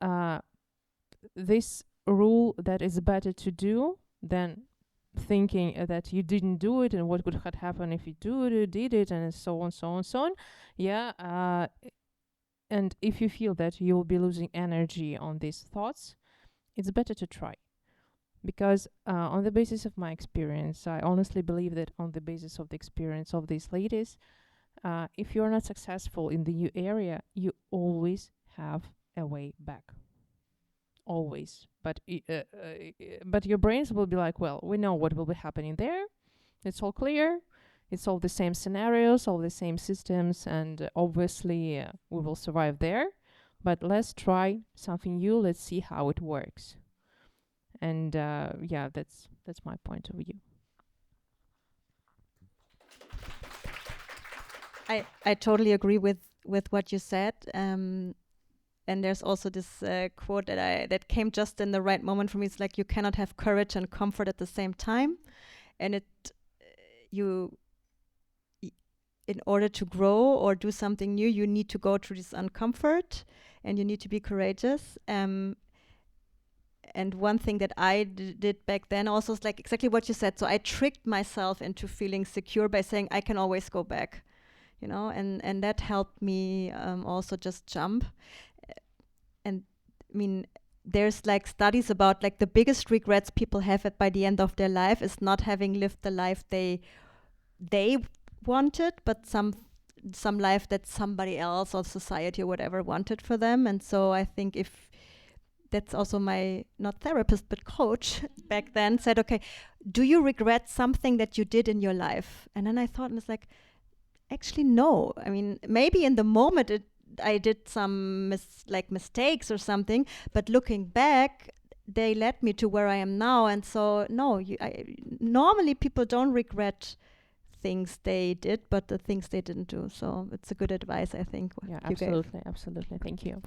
this rule that is better to do than thinking that you didn't do it and what would have happened if you did it, and so on, so on, so on. Yeah. And if you feel that you'll be losing energy on these thoughts, it's better to try. Because on the basis of my experience, I honestly believe that on the basis of the experience of these ladies, if you're not successful in the new area, you always have a way back. Always. But your brains will be like, well, we know what will be happening there. It's all clear. It's all the same scenarios, all the same systems, and obviously we will survive there. But let's try something new. Let's see how it works. And yeah, that's my point of view. I totally agree with what you said. And there's also this quote that came just in the right moment for me. It's like, you cannot have courage and comfort at the same time. And in order to grow or do something new, you need to go through this uncomfort, and you need to be courageous. And one thing that I did back then also is like exactly what you said. So I tricked myself into feeling secure by saying I can always go back, you know, and that helped me also just jump. And I mean, there's like studies about like the biggest regrets people have by the end of their life is not having lived the life they wanted, but some life that somebody else or society or whatever wanted for them. And so I think if that's also my, not therapist, but coach back then said, okay, do you regret something that you did in your life? And then I thought, and it's like, actually, no. I mean, maybe in the moment I did some mistakes or something, but looking back, they led me to where I am now. And so, no, normally people don't regret things they did, but the things they didn't do. So it's a good advice, I think. Yeah, absolutely, absolutely. Thank you.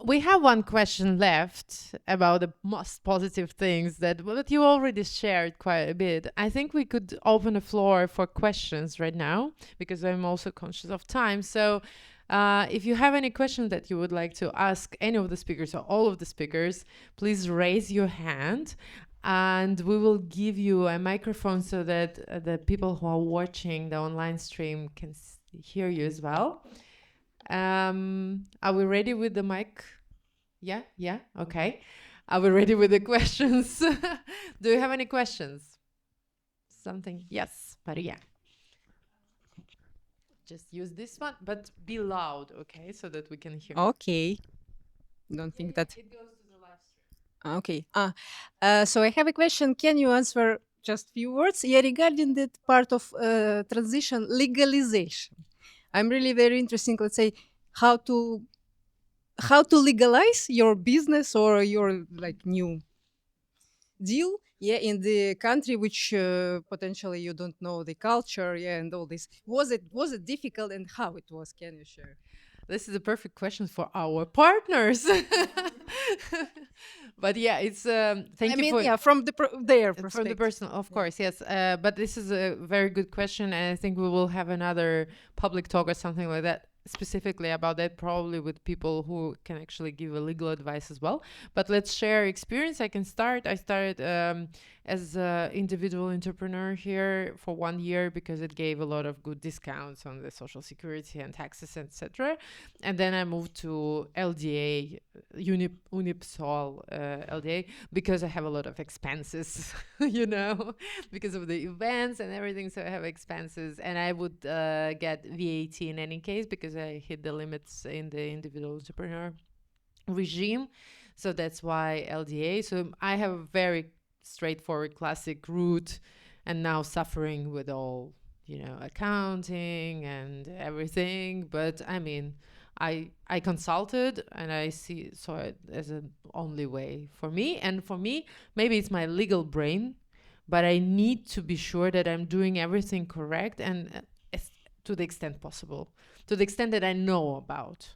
We have one question left about the most positive things that you already shared quite a bit. I think we could open the floor for questions right now, because I'm also conscious of time. So if you have any questions that you would like to ask any of the speakers or all of the speakers, please raise your hand, and we will give you a microphone so that the people who are watching the online stream can hear you as well. Are we ready with the mic? Yeah, okay. Are we ready with the questions? Do you have any questions? Something? Yes, Maria. Just use this one, but be loud, okay, so that we can hear. Okay. Don't think that it goes to the live stream. okay. So I have a question. Can you answer just few words. Yeah, regarding that part of transition, legalization. I'm really very interesting. Let's say how to legalize your business or your like new deal, yeah, in the country which potentially you don't know the culture, yeah, and all this. Was it difficult, and how it was? Can you share? This is a perfect question for our partners. But yeah, it's thank I you mean, for yeah, from their from the perspective. person, of Yeah. course, yes. But this is a very good question, and I think we will have another public talk or something like that specifically about that, probably with people who can actually give a legal advice as well. But let's share experience. I can start. I started as an individual entrepreneur here for 1 year because it gave a lot of good discounts on the social security and taxes, etc. And then I moved to LDA, Unipsol LDA, because I have a lot of expenses, because of the events and everything. So I have expenses, and I would get VAT in any case because I hit the limits in the individual entrepreneur regime. So that's why LDA. So I have a very straightforward classic route, and now suffering with all accounting and everything. But I mean, I consulted, and I saw it as an only way for me. And for me, maybe it's my legal brain, but I need to be sure that I'm doing everything correct, and to the extent possible, to the extent that I know about.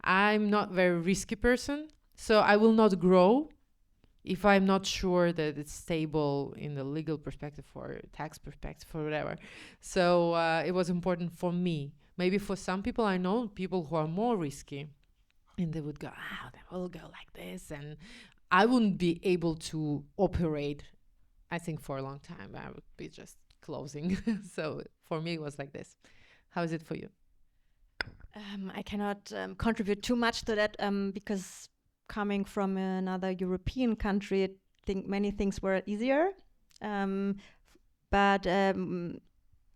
I'm not very risky person, so I will not grow if I'm not sure that it's stable in the legal perspective or tax perspective or whatever. So it was important for me. Maybe for some people, I know people who are more risky, and they would go, they will go like this, and I wouldn't be able to operate. I think for a long time, I would be just closing. So for me, it was like this. How is it for you? I cannot contribute too much to that because coming from another European country, I think many things were easier. But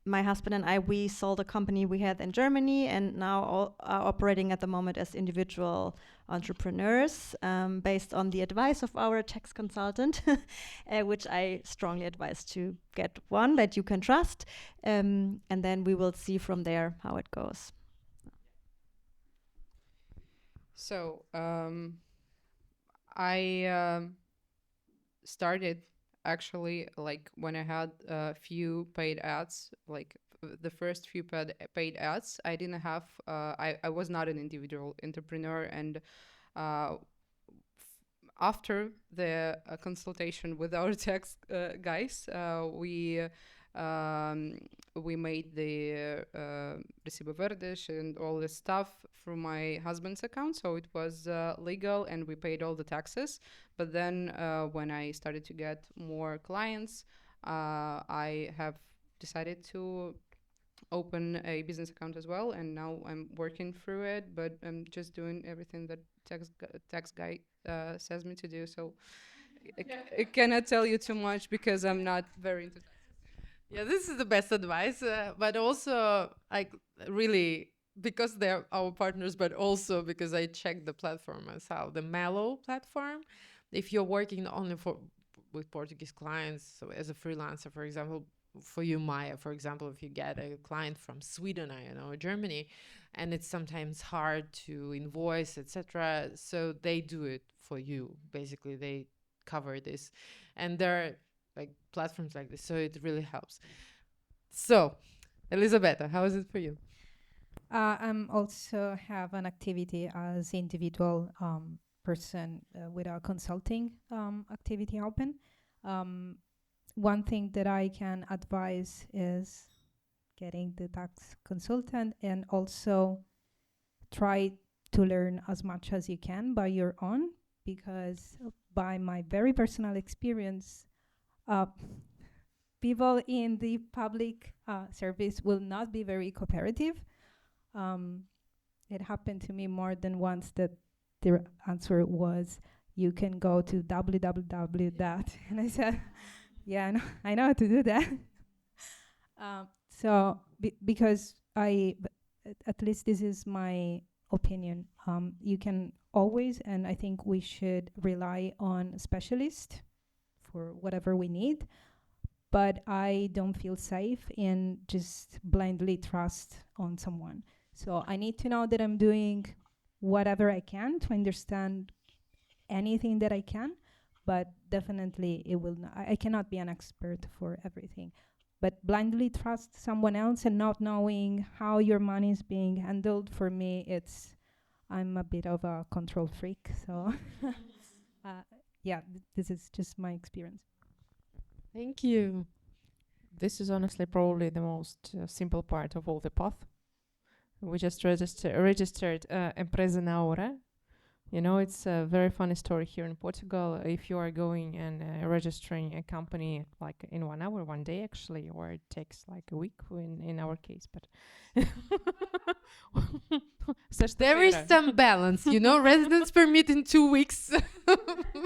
my husband and I, we sold a company we had in Germany, and now all are operating at the moment as individual entrepreneurs based on the advice of our tax consultant, which I strongly advise to get one that you can trust. And then we will see from there how it goes. So I started actually like when I had a few paid ads, like the first few paid ads. I didn't have. I was not an individual entrepreneur, and after the consultation with our tax guys, we made the Recibo Verdes and all this stuff through my husband's account, so it was legal, and we paid all the taxes. But then when I started to get more clients, I have decided to open a business account as well, and now I'm working through it, but I'm just doing everything that tax guy says me to do. So I cannot tell you too much because I'm not very into. Yeah, this is the best advice, but also really, because they're our partners, but also because I checked the platform as well, the Mellow platform. If you're working only with Portuguese clients, so as a freelancer, for example, for you, Mayya, for example, if you get a client from Sweden, or Germany, and it's sometimes hard to invoice, etc., so they do it for you. Basically, they cover this, and they're like platforms like this, so it really helps. So, Elisabetta, how is it for you? I'm also have an activity as individual person with a consulting activity open. One thing that I can advise is getting the tax consultant, and also try to learn as much as you can by your own, because by my very personal experience, people in the public service will not be very cooperative. It happened to me more than once that the answer was, you can go to www dot, and I said, yeah, I know how to do that. So because at least this is my opinion, you can always, and I think we should rely on specialists for whatever we need. but I don't feel safe in just blindly trust on someone. So I need to know that I'm doing whatever I can to understand anything that I can, but definitely it will not, I cannot be an expert for everything. But blindly trust someone else and not knowing how your money is being handled, for me, I'm a bit of a control freak. So yeah, this is just my experience. Thank you. This is honestly probably the most simple part of all the path. We just registered Empresa na hora. You know, it's a very funny story here in Portugal. If you are going and registering a company like in 1 hour, 1 day actually, or it takes like a week in our case, but There is some balance, you know, residence permit in 2 weeks.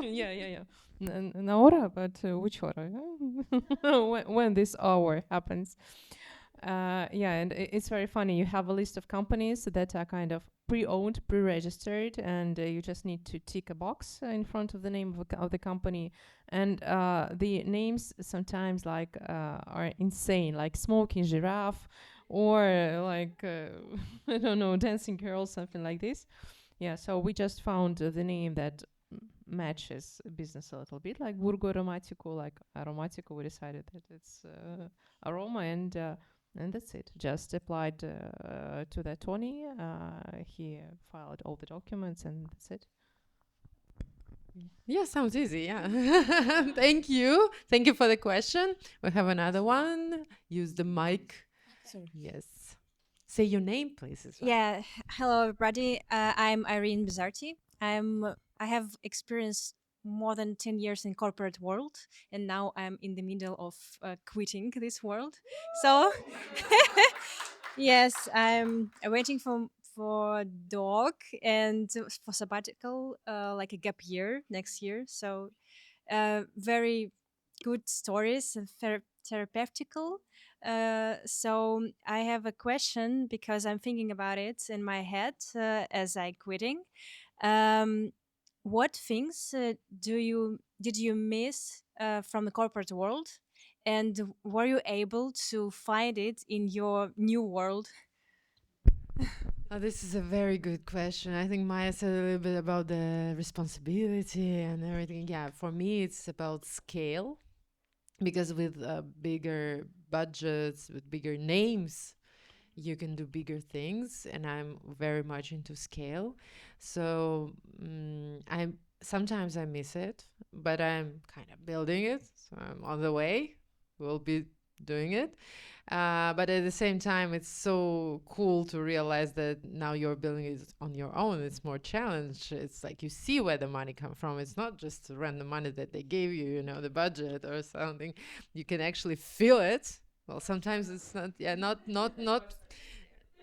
yeah. An hora, but which hora? when this hour happens. And it's very funny. You have a list of companies that are kind of pre-owned, pre-registered, and you just need to tick a box in front of the name of the company. And the names sometimes like are insane, like Smoking Giraffe, or like I don't know, Dancing Girl, something like this. Yeah, so we just found the name that matches business a little bit, like Burgo Aromatico, like Aromatico. We decided that it's aroma, and that's it. Just applied to that Tony. He filed all the documents, and that's it. Yeah, sounds easy. Yeah. Thank you. Thank you for the question. We have another one. Use the mic. Sorry. Yes. Say your name, please. As well. Yeah. Hello, everybody. I'm Irene Bizarti. I have experienced more than 10 years in corporate world, and now I'm in the middle of quitting this world. So, yes, I'm waiting for dog and for sabbatical, like a gap year next year. So, very good stories and therapeutical. So I have a question because I'm thinking about it in my head as I quitting. What things did you miss from the corporate world, and were you able to find it in your new world? This is a very good question. I think Mayya said a little bit about the responsibility and everything. Yeah, for me, it's about scale, because with bigger budgets, with bigger names, you can do bigger things, and I'm very much into scale. So I'm sometimes I miss it, but I'm kind of building it. So I'm on the way. We'll be doing it. But at the same time, it's so cool to realize that now you're building it on your own. It's more challenge. It's like you see where the money comes from. It's not just random money that they gave you, you know, the budget or something. You can actually feel it. Well, sometimes it's not. Yeah, not.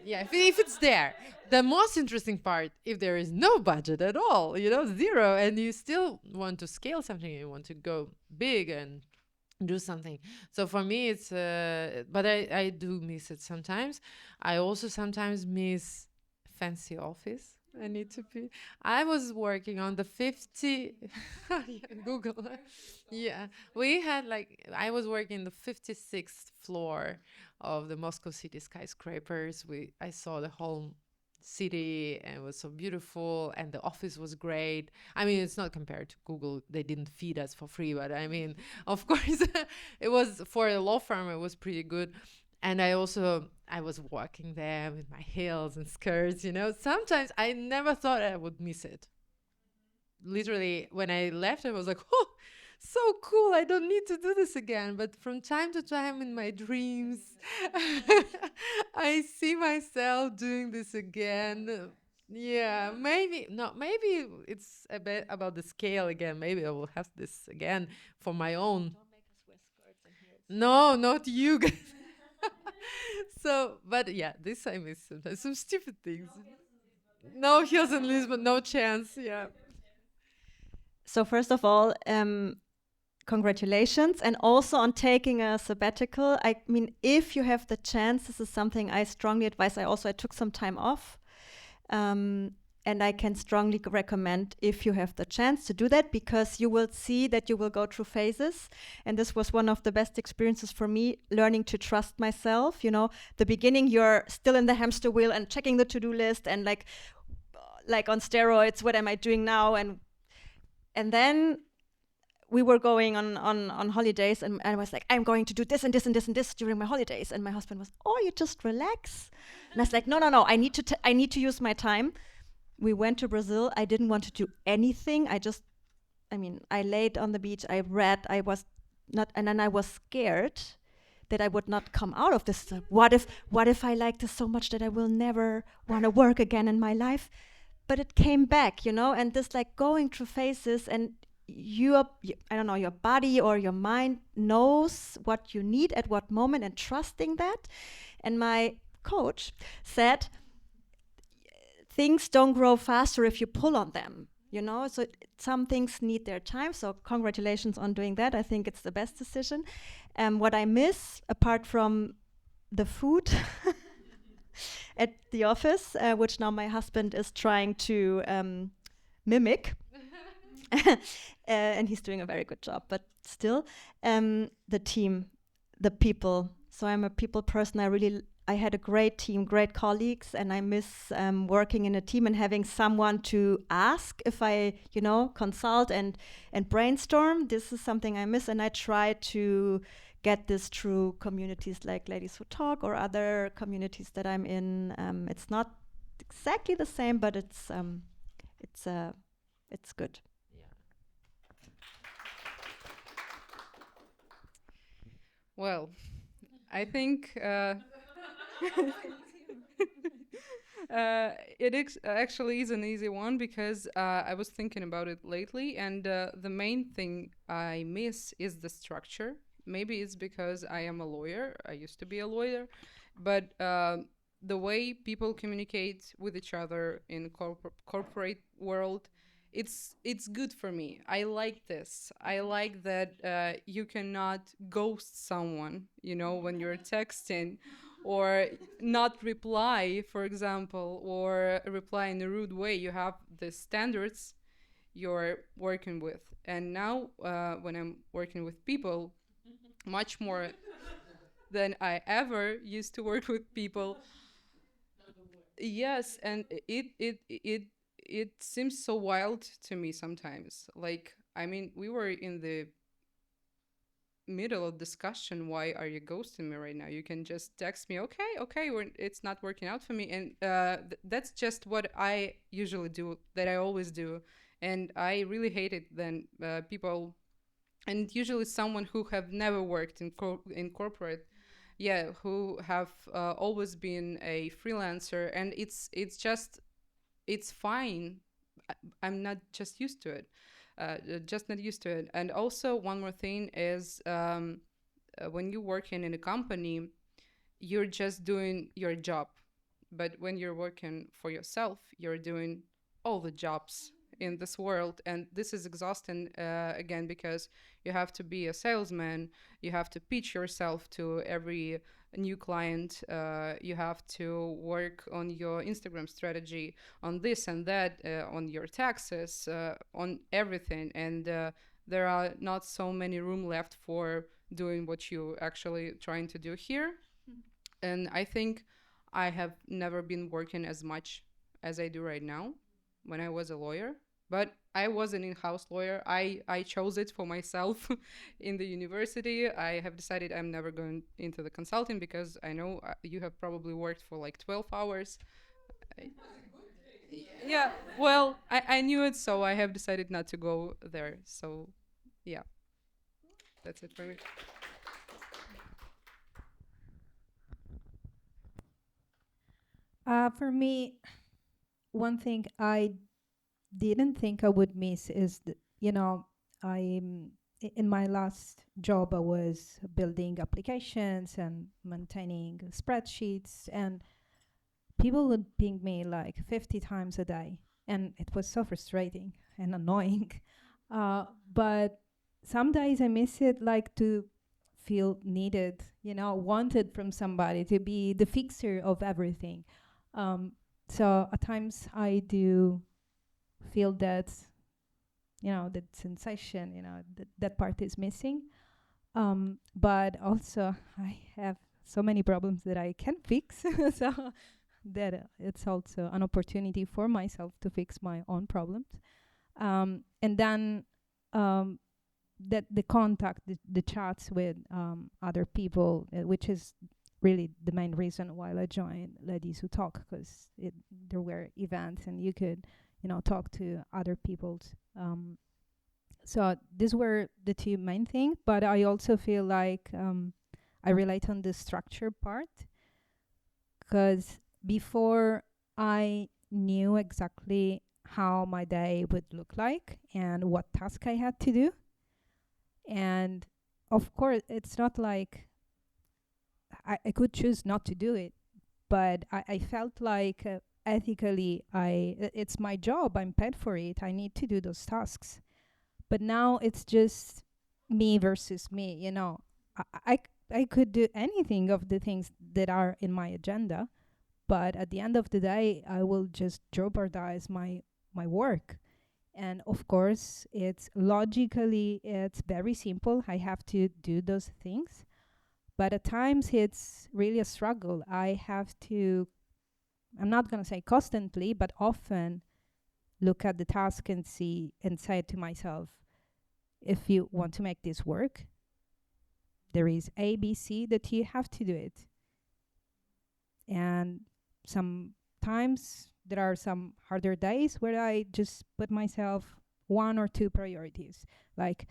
Yeah, if it's there. The most interesting part, if there is no budget at all, you know, zero, and you still want to scale something, you want to go big and do something. So for me, it's but I do miss it sometimes. I also sometimes miss fancy office. I was working on the 50 Google. Yeah, we had I was working the 56th floor of the Moscow city skyscrapers. I saw the whole city, and it was so beautiful, and the office was great. I mean, it's not compared to Google. They didn't feed us for free, but I mean, of course, it was for a law firm. It was pretty good. And I was walking there with my heels and skirts, you know. Sometimes I never thought I would miss it. Literally, when I left, I was like, oh, so cool. I don't need to do this again. But from time to time in my dreams, I see myself doing this again. Yeah, maybe it's a bit about the scale again. Maybe I will have this again for my own. Don't make us wear skirts in here. No, not you guys. So, but yeah, this I miss sometimes. Some stupid things. No heels in Lisbon, no chance. Yeah. So first of all, congratulations, and also on taking a sabbatical. I mean, if you have the chance, this is something I strongly advise. I took some time off. And I can strongly recommend, if you have the chance, to do that, because you will see that you will go through phases. And this was one of the best experiences for me, learning to trust myself. You know, the beginning, you're still in the hamster wheel and checking the to-do list and like on steroids, what am I doing now? And then we were going on holidays, and I was like, I'm going to do this and this and this and this during my holidays. And my husband was, oh, you just relax. And I was like, no, I need to use my time. We went to Brazil. I didn't want to do anything. I laid on the beach. I read. I was not, and then I was scared that I would not come out of this. What if I like this so much that I will never want to work again in my life? But it came back, you know, and this like going through phases, and your body or your mind knows what you need at what moment, and trusting that. And my coach said, things don't grow faster if you pull on them, you know, so some things need their time. So congratulations on doing that. I think it's the best decision. What I miss, apart from the food at the office, which now my husband is trying to mimic, and he's doing a very good job, but still, the team, the people. So I'm a people person. I had a great team, great colleagues, and I miss working in a team and having someone to ask if I, you know, consult and brainstorm. This is something I miss, and I try to get this through communities like Ladies Who Talk or other communities that I'm in. It's not exactly the same, but it's good. Well, I think actually is an easy one, because I was thinking about it lately, and the main thing I miss is the structure. Maybe it's because I am a lawyer. I used to be a lawyer, but the way people communicate with each other in corporate world, it's good for me. I like this. I like that you cannot ghost someone, you know, when you're texting, or not reply, for example, or reply in a rude way. You have the standards you're working with. And now when I'm working with people, much more than I ever used to work with people. Yes, and it seems so wild to me sometimes. Like, I mean, we were in the middle of discussion. Why are you ghosting me right now? You can just text me, okay, it's not working out for me. And that's just what I usually do, that I always do. And I really hate it then people, and usually someone who have never worked in corporate, yeah, who have always been a freelancer, and it's fine. I'm not just used to it, just not used to it. And also one more thing is when you're working in a company, you're just doing your job, but when you're working for yourself, you're doing all the jobs in this world, and this is exhausting again, because you have to be a salesman, you have to pitch yourself to every new client, you have to work on your Instagram strategy, on this and that, on your taxes, on everything, and there are not so many room left for doing what you actually trying to do here. And I think I have never been working as much as I do right now when I was a lawyer. But I was an in-house lawyer. I chose it for myself in the university. I have decided I'm never going into the consulting, because I know you have probably worked for like 12 hours. Yeah, well, I knew it, so I have decided not to go there. So, yeah, that's it for me. For me, one thing I didn't think I would miss is, in my last job, I was building applications and maintaining spreadsheets, and people would ping me like 50 times a day, and it was so frustrating and annoying. But some days I miss it, like to feel needed, wanted from somebody, to be the fixer of everything. So at times I do feel that, that sensation, that part is missing. But also I have so many problems that I can fix. So that it's also an opportunity for myself to fix my own problems. And then that the contact, the chats with other people, which is really the main reason why I joined Ladies Who Talk, because there were events and you could, talk to other people's. So these were the two main things, but I also feel like I relate on the structure part, because before I knew exactly how my day would look like and what task I had to do. And of course, it's not like I could choose not to do it, but I felt like ethically, it's my job, I'm paid for it, I need to do those tasks. But now it's just me versus me, I could do anything of the things that are in my agenda, but at the end of the day, I will just jeopardize my work. And of course, it's very simple. I have to do those things. But at times, it's really a struggle. I have to, I'm not going to say constantly, but often look at the task and say to myself, if you want to make this work, there is A, B, C that you have to do it. And sometimes there are some harder days where I just put myself 1 or 2 priorities. Like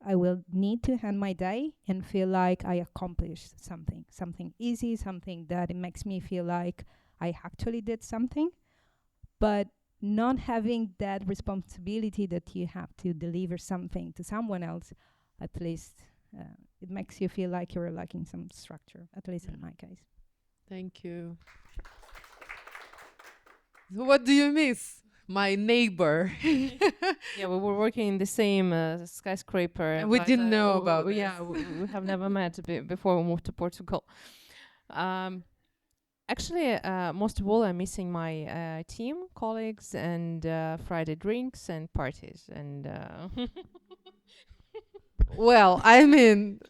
I will need to end my day and feel like I accomplished something easy, something that it makes me feel like I actually did something, but not having that responsibility that you have to deliver something to someone else, at least it makes you feel like you're lacking some structure, at least in my case. Thank you. So what do you miss? My neighbor. Yeah, we were working in the same skyscraper. And we but, didn't know about Yeah, we have never met before we moved to Portugal. Actually, most of all, I'm missing my team, colleagues, and Friday drinks and parties. And Well, I mean,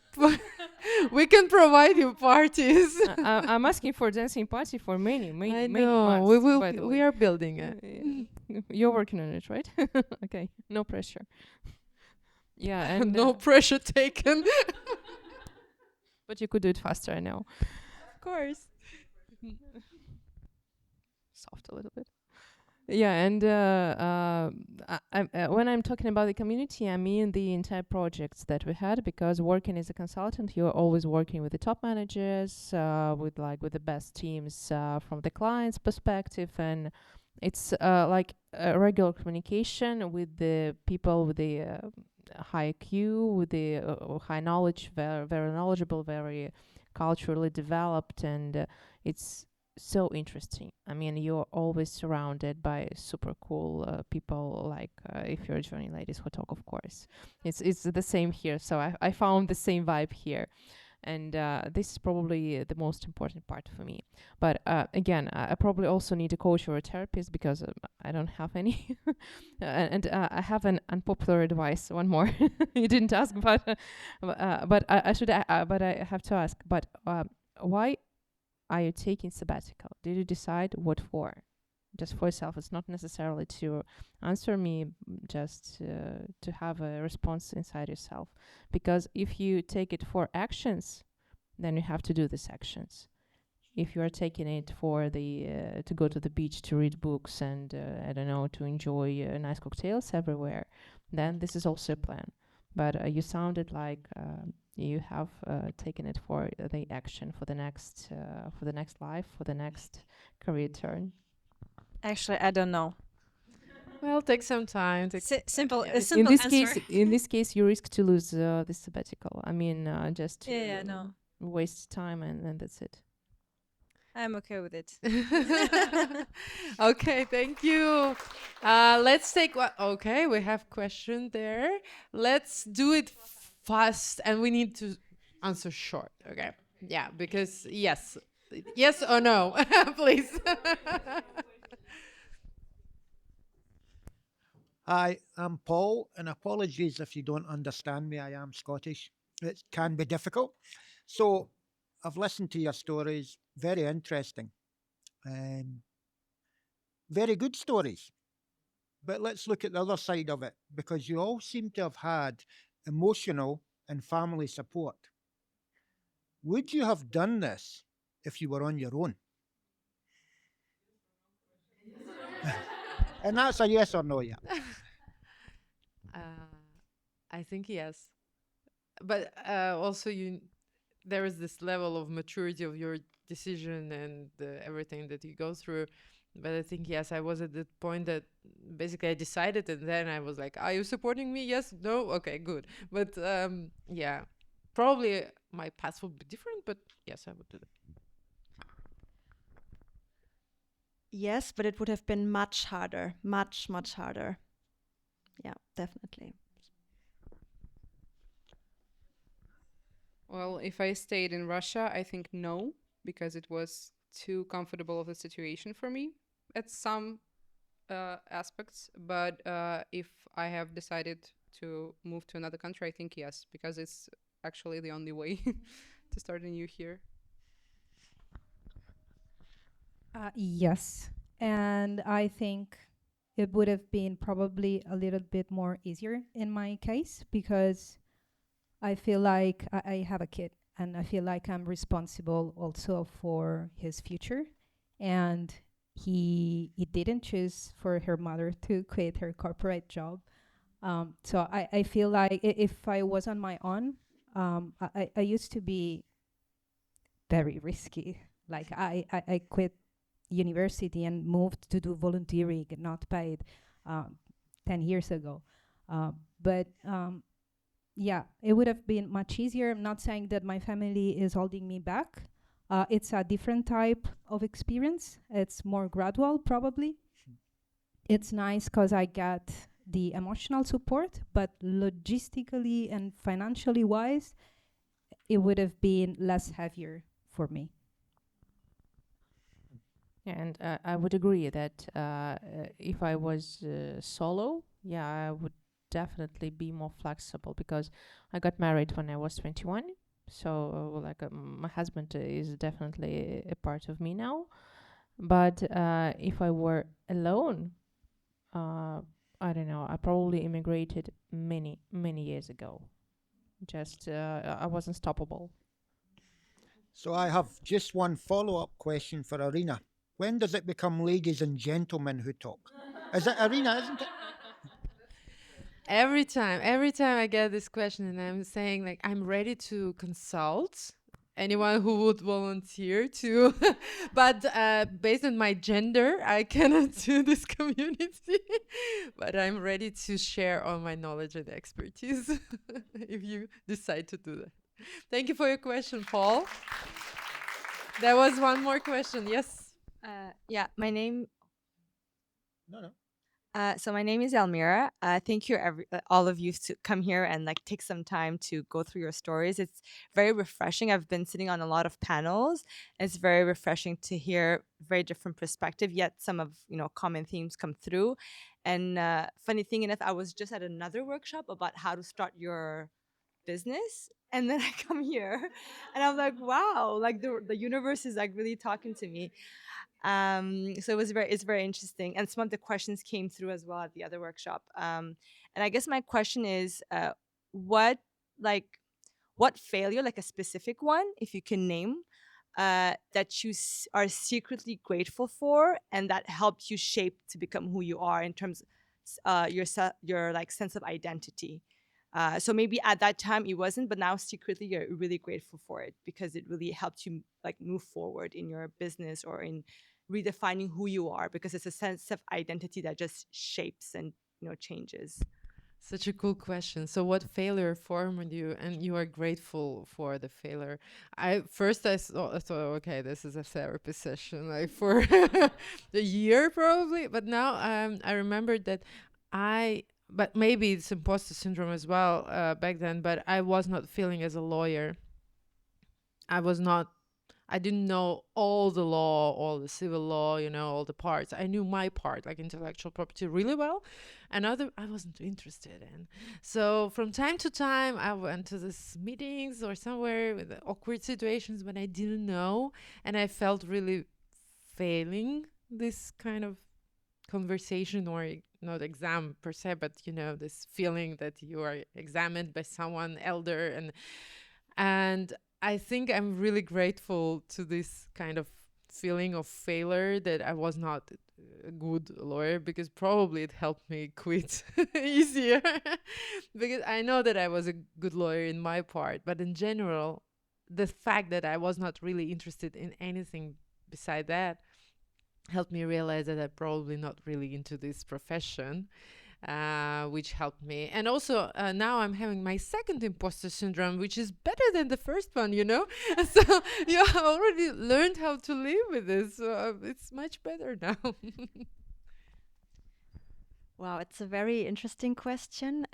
we can provide you parties. I'm asking for dancing party for many I many know. months. We will. by the We way. are building it. You're working on it, right? Okay, no pressure. Yeah, and No pressure taken. but you could do it faster, I know. Of course. Soft a little bit. Yeah, and when I'm talking about the community, I mean the entire projects that we had, because working as a consultant, you're always working with the top managers, with the best teams from the client's perspective, and it's like a regular communication with the people with the high IQ, with the high knowledge, very knowledgeable, very culturally developed, and it's so interesting. I mean, you're always surrounded by super cool people, like if you're joining Ladies Who Talk, of course. It's the same here, so I found the same vibe here. And this is probably the most important part for me. But again, I probably also need a coach or a therapist, because I don't have any. And I have an unpopular advice, one more. You didn't ask, but I should. But I have to ask. But why are you taking sabbatical? Did you decide what for? Just for yourself. It's not necessarily to answer me, just to have a response inside yourself. Because if you take it for actions, then you have to do these actions. If you are taking it for the to go to the beach, to read books, and I don't know, to enjoy nice cocktails everywhere, then this is also a plan. But you sounded like you have taken it for the action, for the next life, for the next career turn. Actually, I don't know. Well, take some time. Simple, yeah. a In simple answer. In this case, you risk to lose this sabbatical. I mean, just Yeah, no, waste time, and that's it. I'm okay with it. Okay, thank you. Let's take what. Okay, we have question there. Let's do it fast, and we need to answer short. Okay, yeah, because yes or no, please. Hi, I'm Paul, and apologies if you don't understand me. I am Scottish. It can be difficult. So, I've listened to your stories, very interesting, um, very good stories. But let's look at the other side of it because you all seem to have had emotional and family support. Would you have done this if you were on your own? And that's a yes or no, yeah. Uh, I think yes, but also there is this level of maturity of your decision and everything that you go through. But I think yes, I was at the point that basically I decided, and then I was like, "Are you supporting me? Yes, no, okay, good." But yeah, probably my path would be different, but yes, I would do that. Yes, but it would have been much harder, much, much harder. Yeah, definitely. Well, if I stayed in Russia, I think no, because it was too comfortable of a situation for me at some aspects. But if I have decided to move to another country, I think yes, because it's actually the only way to start anew here. Yes. And I think it would have been probably a little bit more easier in my case because I feel like I have a kid and I feel like I'm responsible also for his future. And he didn't choose for her mother to quit her corporate job. So I feel like if I was on my own, I used to be very risky. Like I quit university and moved to do volunteering, not paid, 10 years ago. But yeah, it would have been much easier. I'm not saying that my family is holding me back. It's a different type of experience. It's more gradual, probably. It's nice because I get the emotional support, but logistically and financially wise, it would have been less heavier for me. And I would agree that if I was solo, yeah, I would definitely be more flexible because I got married when I was 21. So, my husband is definitely a part of me now. But if I were alone, uh, I don't know, I probably immigrated many, many years ago. Just, I was unstoppable. So, I have just one follow up question for Irina. When does it become ladies and gentlemen who talk? Is it Irina, isn't it? Every time I get this question, and I'm saying like I'm ready to consult anyone who would volunteer to, but based on my gender, I cannot do this community. But I'm ready to share all my knowledge and expertise if you decide to do that. Thank you for your question, Paul. There was one more question. Yes. Yeah, my name. No, no. So my name is Elmira. Thank you, all of you, to come here and like take some time to go through your stories. It's very refreshing. I've been sitting on a lot of panels. It's very refreshing to hear very different perspective. Yet some of common themes come through. And funny thing enough, I was just at another workshop about how to start your business, and then I come here, and I'm like, wow, like the universe is like really talking to me. So it's very interesting, and some of the questions came through as well at the other workshop. And I guess my question is, what like what failure, like a specific one, if you can name, that you are secretly grateful for, and that helped you shape to become who you are in terms your like sense of identity. So maybe at that time it wasn't, but now secretly you're really grateful for it because it really helped you like move forward in your business or in redefining who you are, because it's a sense of identity that just shapes and changes. Such a cool question. So, what failure formed you, and you are grateful for the failure? I thought, okay, this is a therapy session, like for a year probably. But now I remembered that but maybe it's imposter syndrome as well back then. But I was not feeling as a lawyer. I was not. I didn't know all the law, all the civil law, all the parts. I knew my part, like intellectual property, really well, and other I wasn't interested in. So from time to time, I went to these meetings or somewhere with awkward situations when I didn't know, and I felt really failing this kind of conversation, or not exam per se, but this feeling that you are examined by someone elder, and I think I'm really grateful to this kind of feeling of failure, that I was not a good lawyer, because probably it helped me quit easier because I know that I was a good lawyer in my part, but in general, the fact that I was not really interested in anything beside that helped me realize that I'm probably not really into this profession, which helped me. And also, now I'm having my second imposter syndrome, which is better than the first one, So you already learned how to live with this. So it's much better now. Wow, it's a very interesting question.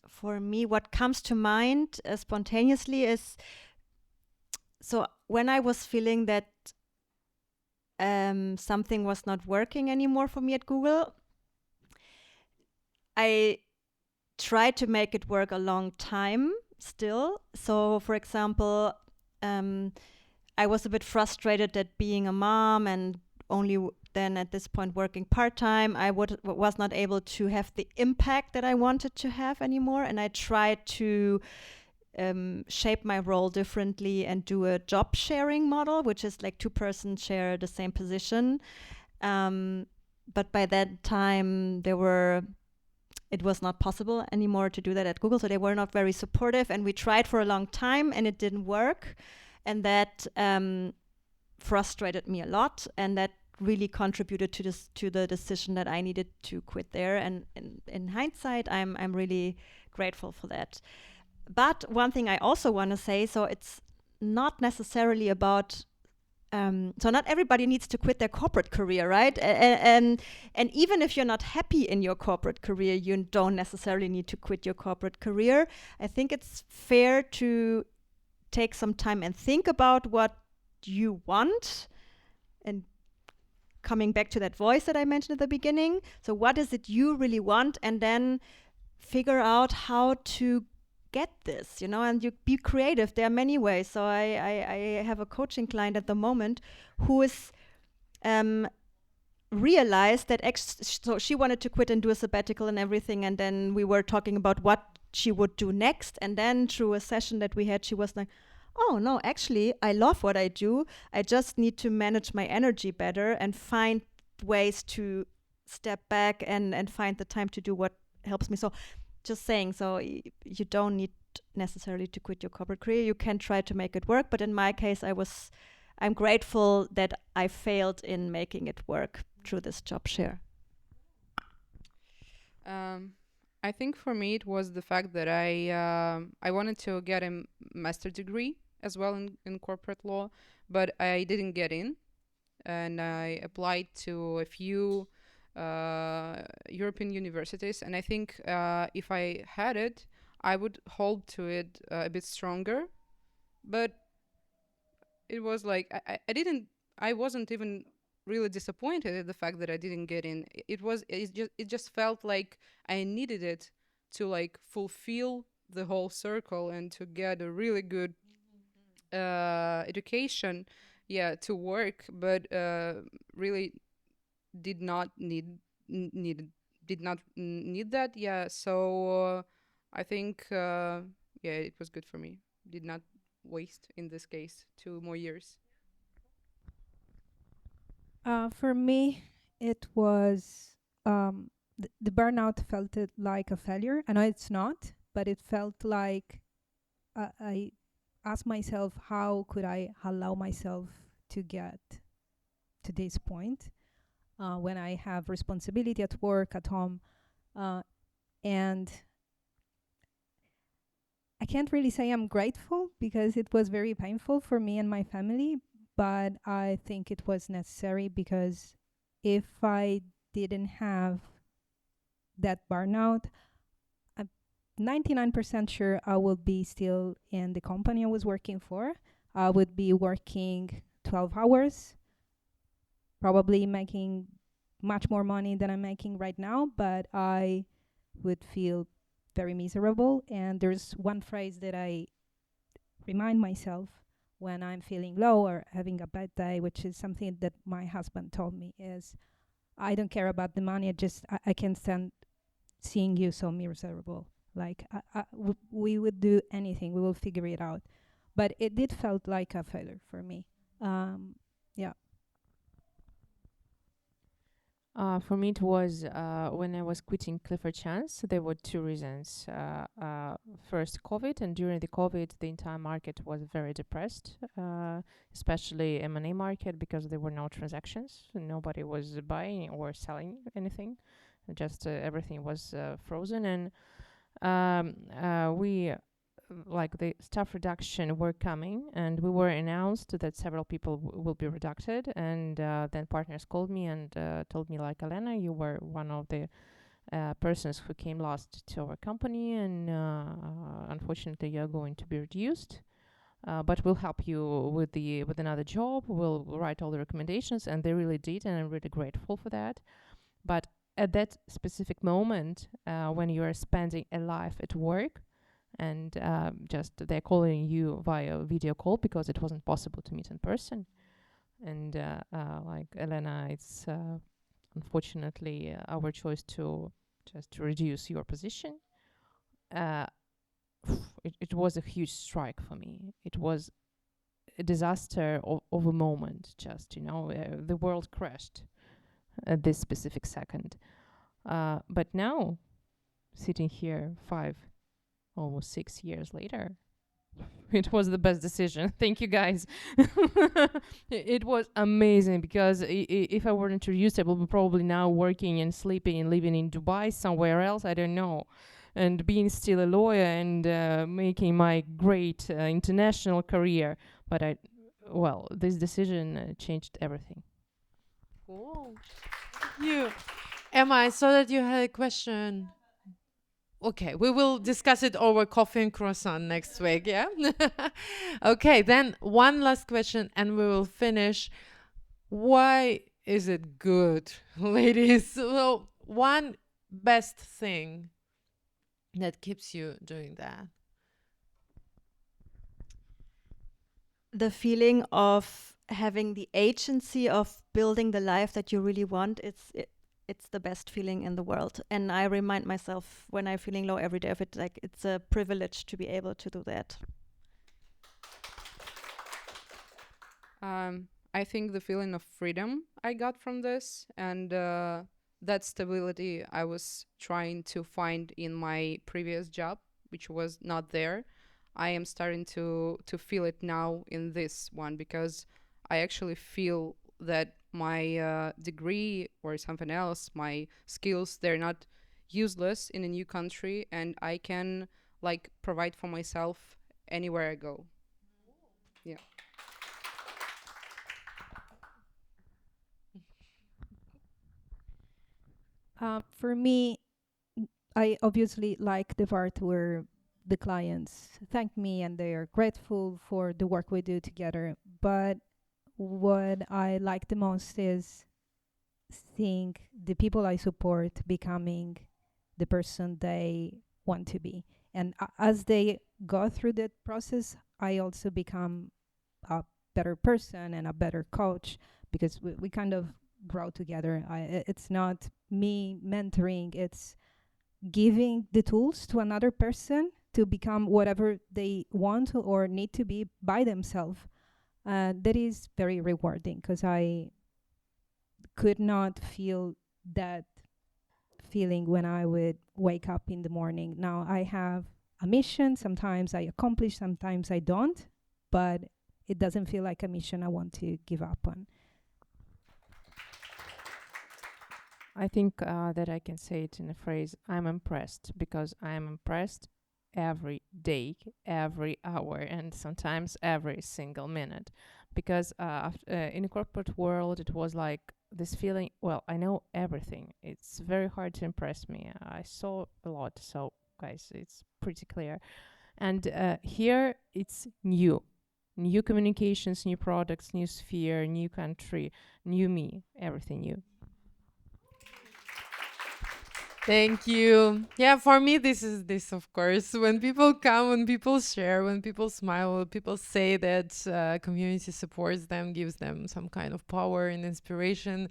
For me, what comes to mind spontaneously is, so when I was feeling that something was not working anymore for me at Google, I tried to make it work a long time still. So, for example, I was a bit frustrated at being a mom and only then at this point working part-time. I was not able to have the impact that I wanted to have anymore, and I tried to shape my role differently and do a job sharing model, which is like two persons share the same position. But by that time, it was not possible anymore to do that at Google, so they were not very supportive, and we tried for a long time and it didn't work, and that frustrated me a lot, and that really contributed to the decision that I needed to quit there. And in hindsight, I'm really grateful for that. But one thing I also want to say, so it's not necessarily about so not everybody needs to quit their corporate career, right? And even if you're not happy in your corporate career, you don't necessarily need to quit your corporate career. I think it's fair to take some time and think about what you want, and coming back to that voice that I mentioned at the beginning. So what is it you really want? And then figure out how to get this, and you be creative. There are many ways. So I have a coaching client at the moment who is realized that so she wanted to quit and do a sabbatical and everything, and then we were talking about what she would do next, and then through a session that we had, she was like, oh no, actually I love what I do. I just need to manage my energy better and find ways to step back and find the time to do what helps me. So just saying, so you don't need necessarily to quit your corporate career. You can try to make it work. But in my case, I'm grateful that I failed in making it work through this job share. I think for me it was the fact that I wanted to get a master degree as well in corporate law, but I didn't get in, and I applied to a few European universities, and I think if I had it, I would hold to it a bit stronger. But it was like I wasn't even really disappointed at the fact that I didn't get in. It just felt like I needed it to like fulfill the whole circle and to get a really good education, to work, but really did not need that. So I think it was good for me. Did not waste, in this case, 2 more years. For me, it was the burnout felt it like a failure. I know it's not, but it felt like I asked myself, how could I allow myself to get to this point when I have responsibility at work, at home, and I can't really say I'm grateful because it was very painful for me and my family, but I think it was necessary, because if I didn't have that burnout, I'm 99% sure I will be still in the company I was working for. I would be working 12 hours, probably making much more money than I'm making right now, but I would feel very miserable. And there's one phrase that I remind myself when I'm feeling low or having a bad day, which is something that my husband told me, is I don't care about the money. I can't stand seeing you so miserable. Like we would do anything. We will figure it out. But it did felt like a failure for me. Yeah. For me, it was when I was quitting Clifford Chance. There were two reasons. First, COVID, and during the COVID, the entire market was very depressed, especially M&A market, because there were no transactions. Nobody was buying or selling anything. Just everything was frozen, and we like the staff reduction were coming, and we were announced that several people will be reducted, and then partners called me and told me, like, Elena, you were one of the persons who came last to our company, and unfortunately you're going to be reduced, but we'll help you with another job. We'll write all the recommendations, and they really did, and I'm really grateful for that. But at that specific moment, when you are spending a life at work, and just they're calling you via video call because it wasn't possible to meet in person. And like Elena, it's unfortunately our choice to just to reduce your position. It was a huge strike for me. It was a disaster of a moment. Just, the world crashed at this specific second. But now, sitting here almost 6 years later, it was the best decision. Thank you, guys. It was amazing, because if I weren't introduced, I would be probably now working and sleeping and living in Dubai, somewhere else, I don't know, and being still a lawyer and making my great international career. But this decision changed everything. Cool. You, Emma, I saw that you had a question. Okay, we will discuss it over coffee and croissant next week, yeah? Okay, then one last question and we will finish. Why is it good, ladies? So, one best thing that keeps you doing that? The feeling of having the agency of building the life that you really want, it's the best feeling in the world. And I remind myself when I'm feeling low every day of it, like it's a privilege to be able to do that. I think the feeling of freedom I got from this, and that stability I was trying to find in my previous job, which was not there, I am starting to feel it now in this one, because I actually feel that my degree or something else, my skills, they're not useless in a new country, and I can provide for myself anywhere I go. Yeah. For me, I obviously like the part where the clients thank me and they are grateful for the work we do together. But what I like the most is seeing the people I support becoming the person they want to be. And as they go through that process, I also become a better person and a better coach, because we kind of grow together. It's not me mentoring, it's giving the tools to another person to become whatever they want or need to be by themselves. That is very rewarding, because I could not feel that feeling when I would wake up in the morning. Now I have a mission. Sometimes I accomplish, sometimes I don't, but it doesn't feel like a mission I want to give up on. I think that I can say it in a phrase: I'm impressed, because I'm impressed every day, every hour, and sometimes every single minute. Because in the corporate world, it was like this feeling, well, I know everything. It's very hard to impress me. I saw a lot, so guys, it's pretty clear. And here, it's new. new communications, new products, new sphere, new country, new me, everything new. Thank you. Yeah, for me, this is this, of course. When people come, when people share, when people smile, when people say that community supports them, gives them some kind of power and inspiration,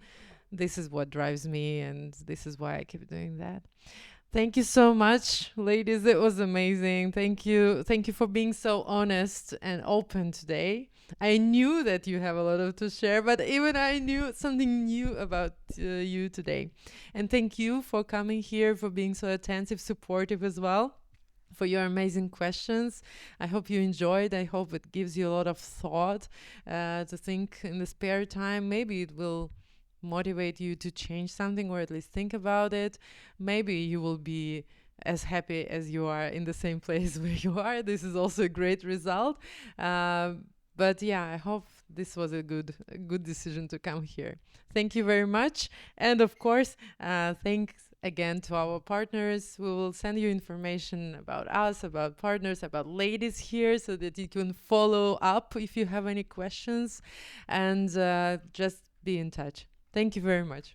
this is what drives me, and this is why I keep doing that. Thank you so much, ladies. It was amazing. Thank you. Thank you for being so honest and open today. I knew that you have a lot of to share, but even I knew something new about you today. And thank you for coming here, for being so attentive, supportive as well, for your amazing questions. I hope you enjoyed. I hope it gives you a lot of thought to think in the spare time. Maybe it will motivate you to change something, or at least think about it. Maybe you will be as happy as you are in the same place where you are. This is also a great result. But yeah, I hope this was a good decision to come here. Thank you very much. And of course, thanks again to our partners. We will send you information about us, about partners, about ladies here, so that you can follow up if you have any questions, and just be in touch. Thank you very much.